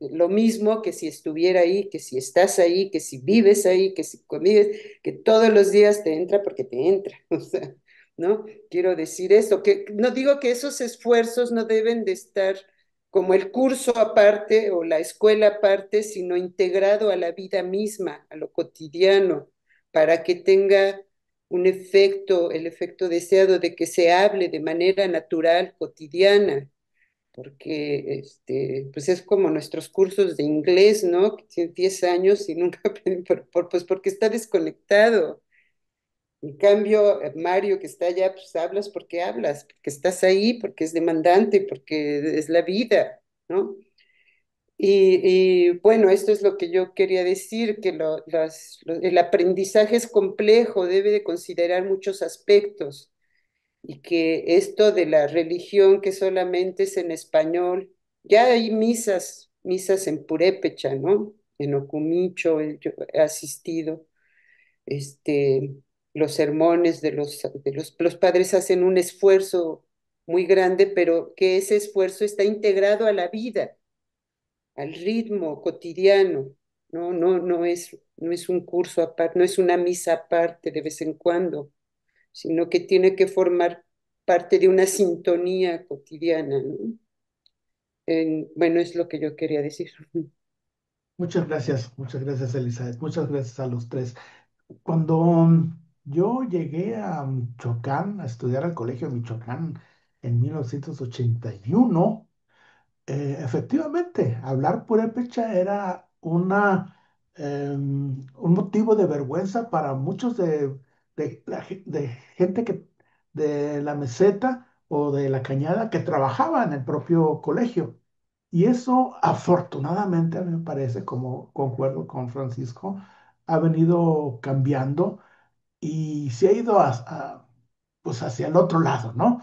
lo mismo que si estuviera ahí, que si estás ahí, que si vives ahí, que si convives, que todos los días te entra porque te entra. O sea, ¿no? Quiero decir eso, que no digo que esos esfuerzos no deben de estar como el curso aparte o la escuela aparte, sino integrado a la vida misma, a lo cotidiano, para que tenga un efecto, el efecto deseado de que se hable de manera natural, cotidiana, porque pues es como nuestros cursos de inglés, ¿no? Que tienen 10 años y nunca aprenden, pues porque está desconectado. En cambio, Mario, que está allá, pues hablas, porque estás ahí, porque es demandante, porque es la vida, ¿no? Bueno, esto es lo que yo quería decir, que el aprendizaje es complejo, debe de considerar muchos aspectos y que esto de la religión que solamente es en español, ya hay misas en purépecha, ¿no? En Ocumicho, yo he asistido, este, los sermones los padres hacen un esfuerzo muy grande, pero que ese esfuerzo está integrado a la vida, al ritmo cotidiano. No es un curso aparte, no es una misa aparte de vez en cuando, sino que tiene que formar parte de una sintonía cotidiana, ¿no? Bueno, es lo que yo quería decir. Muchas gracias, Elizabeth. Muchas gracias a los tres. Cuando yo llegué a Michoacán, a estudiar al Colegio de Michoacán en 1981, efectivamente, hablar purépecha era un motivo de vergüenza para muchos de gente de la meseta o de la cañada que trabajaba en el propio colegio. Y eso, afortunadamente, a mí me parece, como concuerdo con Francisco, ha venido cambiando y se ha ido pues hacia el otro lado, ¿no?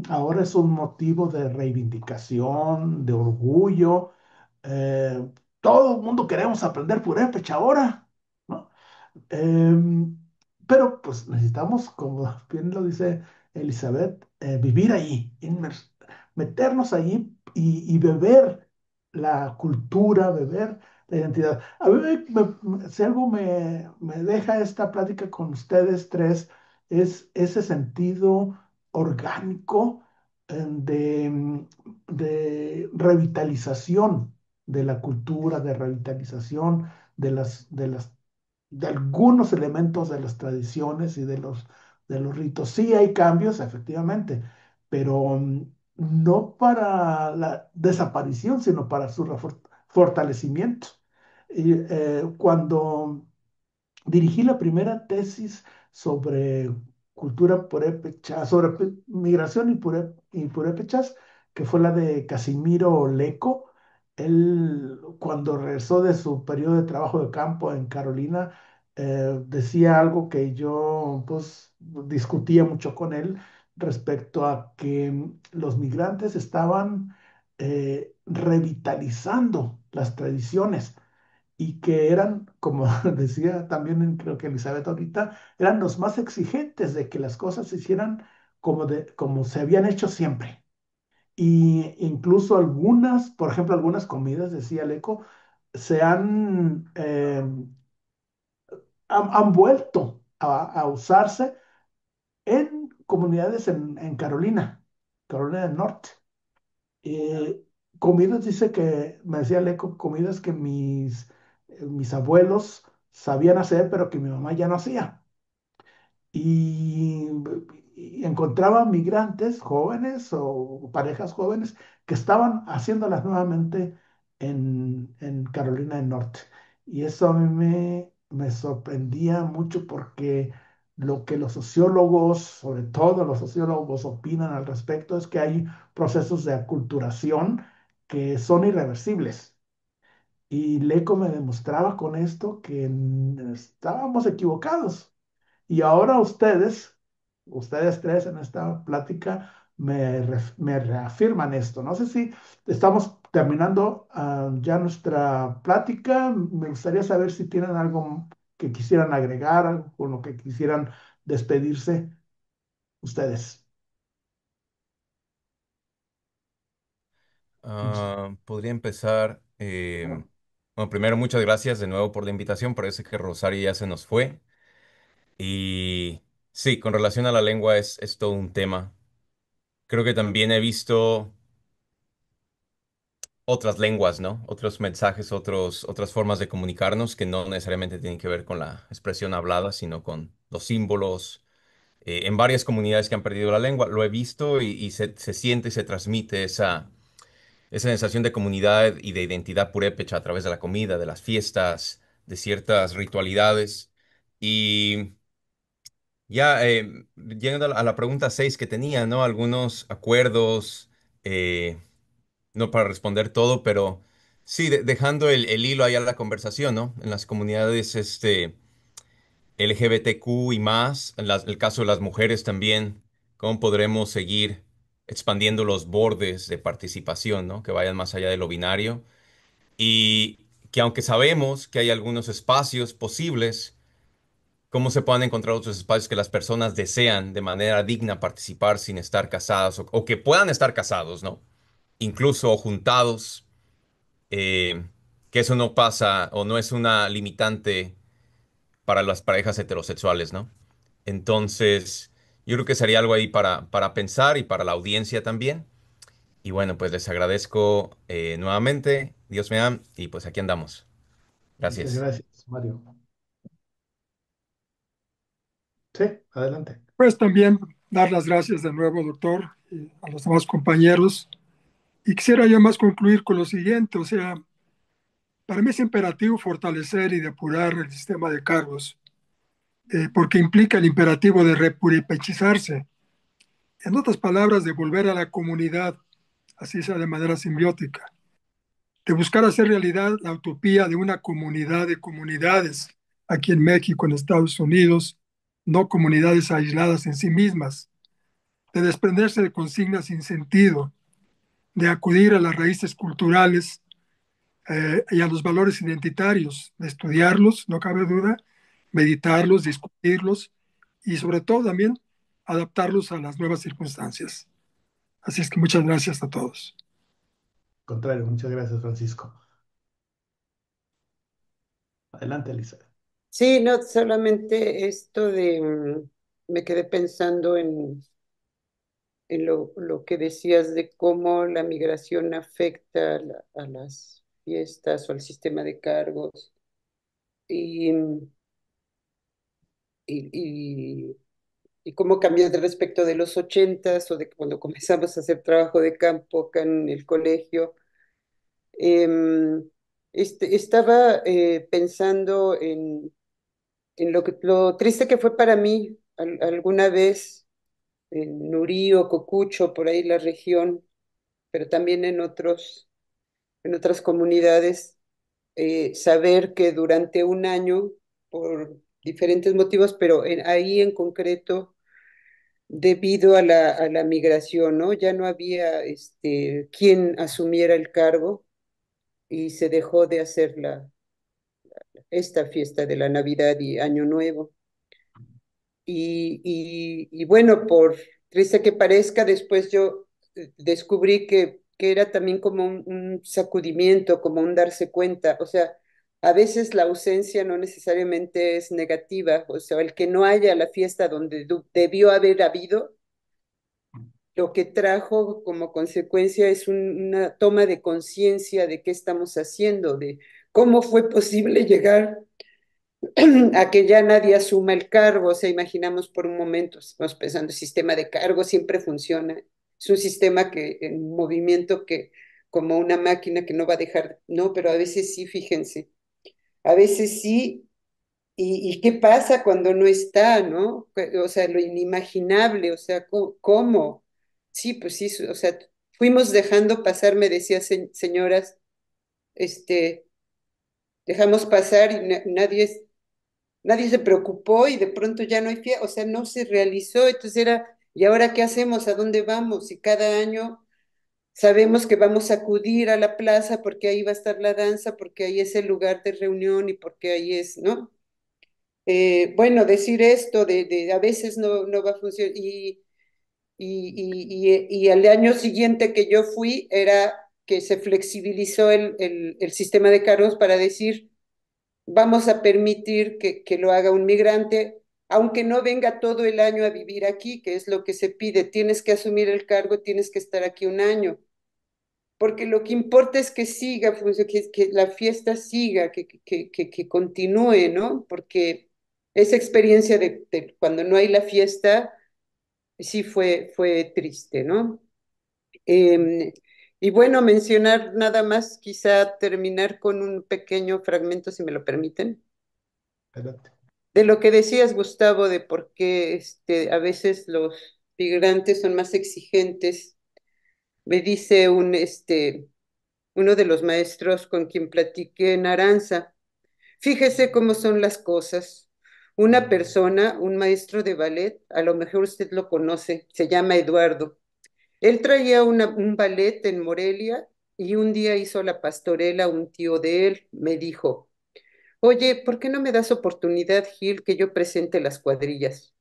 Ahora es un motivo de reivindicación, de orgullo. eh, Todo el mundo queremos aprender purépecha ahora, ¿no? Em, pero pues necesitamos, como bien lo dice Elizabeth, vivir ahí, meternos allí y beber la cultura, beber la identidad. A mí, si algo me deja esta plática con ustedes tres, es ese sentido orgánico de revitalización de la cultura, de revitalización de algunos elementos de las tradiciones y de los ritos. Sí hay cambios, efectivamente, pero no para la desaparición, sino para su fortalecimiento. Y cuando dirigí la primera tesis sobre cultura purépecha, sobre migración y purépechas, que fue la de Casimiro Leco. Él, cuando regresó de su periodo de trabajo de campo en Carolina, decía algo que yo pues discutía mucho con él respecto a que los migrantes estaban revitalizando las tradiciones y que eran, como decía también creo que Elizabeth ahorita, eran los más exigentes de que las cosas se hicieran como se habían hecho siempre. Y incluso algunas, por ejemplo, algunas comidas, decía Leco, se han vuelto a usarse en comunidades en Carolina del Norte. Eh, Comidas, dice que, me decía Leco, comidas que mis abuelos sabían hacer, pero que mi mamá ya no hacía. Y, y encontraba migrantes jóvenes o parejas jóvenes que estaban haciéndolas nuevamente en Carolina del Norte. Y eso a mí me sorprendía mucho porque lo que los sociólogos, sobre todo los sociólogos, opinan al respecto es que hay procesos de aculturación que son irreversibles. Y Leco me demostraba con esto que estábamos equivocados. Y ahora ustedes tres en esta plática, me reafirman esto. No sé si estamos terminando ya nuestra plática. Me gustaría saber si tienen algo que quisieran agregar, algo con lo que quisieran despedirse ustedes. Podría empezar. Bueno, primero, muchas gracias de nuevo por la invitación. Parece que Rosario ya se nos fue. Y sí, con relación a la lengua es todo un tema. Creo que también he visto otras lenguas, ¿no? Otros mensajes, otras formas de comunicarnos que no necesariamente tienen que ver con la expresión hablada, sino con los símbolos. En varias comunidades que han perdido la lengua, lo he visto y se siente y se transmite esa sensación de comunidad y de identidad purépecha a través de la comida, de las fiestas, de ciertas ritualidades. Y ya llegando a la pregunta 6 que tenía, ¿no? Algunos acuerdos, eh, no para responder todo, pero sí, dejando el hilo ahí a la conversación, ¿no? En las comunidades LGBTQ y más, el caso de las mujeres también, ¿cómo podremos seguir expandiendo los bordes de participación, ¿no? Que vayan más allá de lo binario? Y que aunque sabemos que hay algunos espacios posibles, ¿cómo se pueden encontrar otros espacios que las personas desean de manera digna participar sin estar casadas o que puedan estar casados, ¿no? Incluso juntados, que eso no pasa o no es una limitante para las parejas heterosexuales, ¿no? Entonces, yo creo que sería algo ahí para pensar y para la audiencia también. Y bueno, pues les agradezco nuevamente. Dios me da y pues aquí andamos. Muchas Gracias. gracias, Mario. Sí, adelante. Pues también dar las gracias de nuevo, doctor, y a los demás compañeros. Y quisiera yo más concluir con lo siguiente, o sea, para mí es imperativo fortalecer y depurar el sistema de cargos, porque implica el imperativo de repuripechizarse. En otras palabras, de volver a la comunidad, así sea de manera simbiótica, de buscar hacer realidad la utopía de una comunidad de comunidades aquí en México, en Estados Unidos, no comunidades aisladas en sí mismas, de desprenderse de consignas sin sentido, de acudir a las raíces culturales y a los valores identitarios, de estudiarlos, no cabe duda, meditarlos, discutirlos y sobre todo también adaptarlos a las nuevas circunstancias. Así es que muchas gracias a todos. Contrario, muchas gracias, Francisco. Adelante, Elizabeth. Sí, no, solamente esto de, me quedé pensando en lo que decías de cómo la migración afecta a las fiestas o al sistema de cargos y, y, y cómo cambió de respecto de los ochentas o de cuando comenzamos a hacer trabajo de campo acá en el colegio. Estaba pensando en lo triste que fue para mí alguna vez en Nurío, Cocucho, por ahí la región, pero también en otras comunidades, saber que durante un año, por diferentes motivos, pero ahí en concreto, debido a a la migración, ¿no? Ya no había quien asumiera el cargo y se dejó de hacer esta fiesta de la Navidad y Año Nuevo. Y bueno, por triste que parezca, después yo descubrí que era también como un sacudimiento, como un darse cuenta. O sea, a veces la ausencia no necesariamente es negativa, o sea, el que no haya la fiesta donde debió haber habido, lo que trajo como consecuencia es una toma de conciencia de qué estamos haciendo, de cómo fue posible llegar a que ya nadie asuma el cargo. O sea, imaginamos por un momento, estamos pensando, el sistema de cargo siempre funciona. Es un sistema que en movimiento que como una máquina que no va a dejar, no, pero a veces sí, fíjense, a veces sí. Y qué pasa cuando no está, no? O sea, lo inimaginable, o sea, ¿cómo? Sí, pues sí, o sea, fuimos dejando pasar, me decía señoras, este, dejamos pasar y nadie se preocupó y de pronto ya no hay fiesta, o sea, no se realizó, entonces era, ¿y ahora qué hacemos? ¿A dónde vamos? Y cada año sabemos que vamos a acudir a la plaza porque ahí va a estar la danza, porque ahí es el lugar de reunión y porque ahí es, ¿no? Bueno, decir esto de a veces no va a funcionar y al año siguiente que yo fui era que se flexibilizó el sistema de cargos para decir vamos a permitir que lo haga un migrante, aunque no venga todo el año a vivir aquí, que es lo que se pide. Tienes que asumir el cargo, tienes que estar aquí un año, porque lo que importa es que siga, pues, que la fiesta siga, que continúe, ¿no? Porque esa experiencia de cuando no hay la fiesta, sí fue triste, ¿no? Eh, y bueno, mencionar nada más, quizá terminar con un pequeño fragmento, si me lo permiten. Espérate. De lo que decías, Gustavo, de por qué a veces los migrantes son más exigentes, me dice uno de los maestros con quien platiqué en Aranza, fíjese cómo son las cosas. Una persona, un maestro de ballet, a lo mejor usted lo conoce, se llama Eduardo. Él traía un ballet en Morelia y un día hizo la pastorela, un tío de él me dijo, oye, ¿por qué no me das oportunidad, Gil, que yo presente las cuadrillas?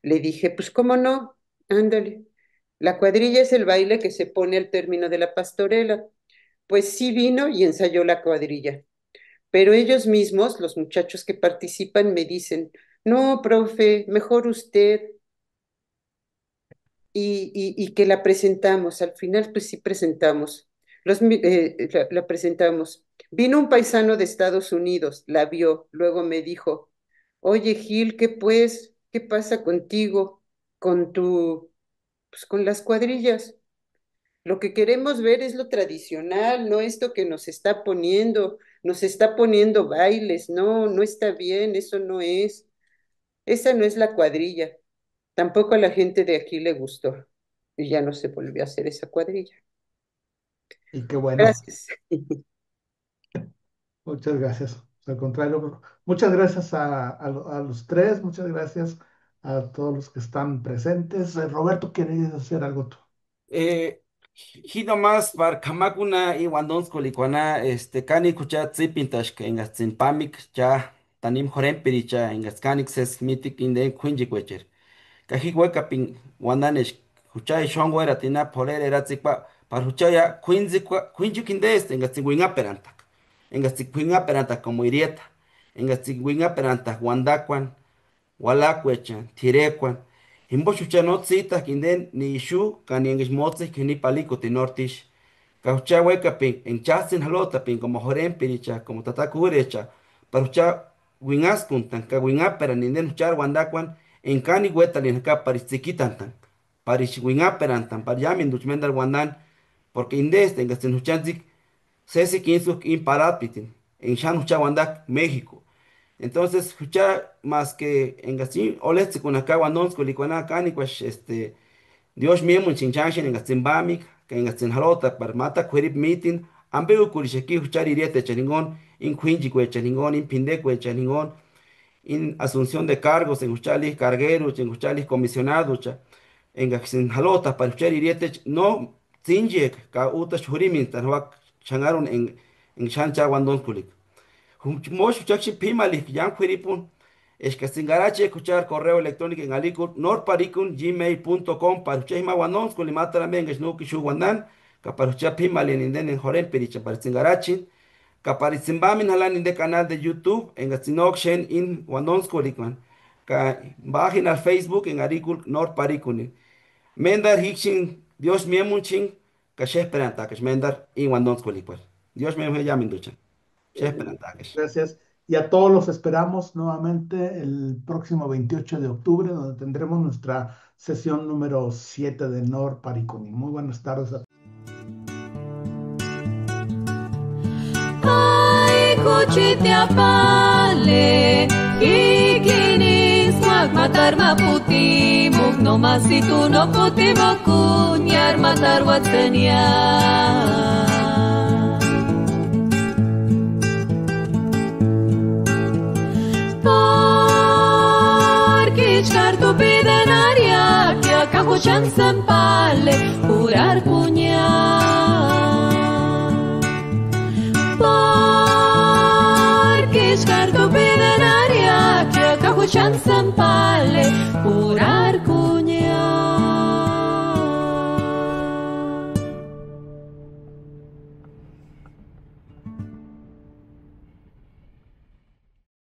Le dije, pues cómo no, ándale. La cuadrilla es el baile que se pone al término de la pastorela. Pues sí vino y ensayó la cuadrilla. Pero ellos mismos, los muchachos que participan, me dicen, no, profe, mejor usted. Y que la presentamos. Al final, pues sí presentamos. La presentamos. Vino un paisano de Estados Unidos, la vio, luego me dijo, oye Gil, ¿qué pues? ¿Qué pasa contigo? Con pues con las cuadrillas. Lo que queremos ver es lo tradicional, no esto que nos está poniendo bailes, no, no está bien, eso no es, esa no es la cuadrilla. Tampoco a la gente de aquí le gustó y ya no se volvió a hacer esa cuadrilla. Y qué bueno. Gracias. Muchas gracias. Al contrario, muchas gracias a los tres, muchas gracias a todos los que están presentes. Roberto, ¿quieres hacer algo tú? Hino más para kamakuna y wandonsko kani kucha tsipintash que en pamik cha tanim jorempiricha en kanik ses mitik inde kunjikwecher. Kaji pin wananesh kucha shongwera tina poler era tsikpa para huchaya kunjikinde en gatsinguinga perantak. En gatsinguinga perantak como irieta. En gatsinguinga perantak wandakwan. Walacuechan, Tirecuan, Himbochucha no tzita, Kinden, ni Ishu, Kaniengish Motzi, Kini Palico, Tinortish, Caucha Huecapin, en Chastin Halotapin, como Joren Piricha, como Tatacurecha, Parucha Winaskuntan, Kawinapera, Ninden Uchar Wandacuan, en Cani Huetalin, acá Paritziquitantan, Parish Winaperantan, Pariamin Duchmendal Wandan, porque Indeste, en Gastenuchanzik, Cesi Kinsuk Imparapitin, en Shanucha Wandak, México. Entonces, escuchar más que en Gastín, Oletzi con acá, Guanons, Colicuana, Canicuash, Dios mío, un chinchanshin en Gastín Bamik, que en Gastín Jalota, para mata, Querip meeting, Ambeu Kurishaki, Huchar Iriete, Chaningón, in Quinji, Chaningón, in Pinde, Chaningón, in Asunción de cargos, en Huchali, cargueros, en Huchali, comisionados, en Gastín Jalota, para Huchar Iriete, no, Tinjek, Ka Uta Shurimin, Tanwak, Changaron en Chancha, Guandons, Kulik. Mosh Chakshi Pimalik, Yan Quiripun, Escasingarache, escuchar correo electrónico en alicul, norparicun, gmail.com, para usted ma guanons, con limata la menga, snuki shu guandan, caparucha Pimalin, en den joren pericha, para Singarachi, caparizimbamin halan en de canal de YouTube, en Gastinoxen, in guanons colicman, bajen al Facebook en alicul, norparicun, mendar hikshin, Dios miemunchin, caché esperanta, caché mendar, in guanons colicman. Dios me llamen duchan. Gracias. Y a todos los esperamos nuevamente el próximo 28 de octubre, donde tendremos nuestra sesión número 7 de Nor Paricuni. Muy buenas tardes a Ai kuchitia pale, kikinis matar maputi, no masitu no puti makunyar matar watsenya. Cartu pidenaria que acabo chansan pale curar puña porque cartu pidenaria que acabo chansan pale curar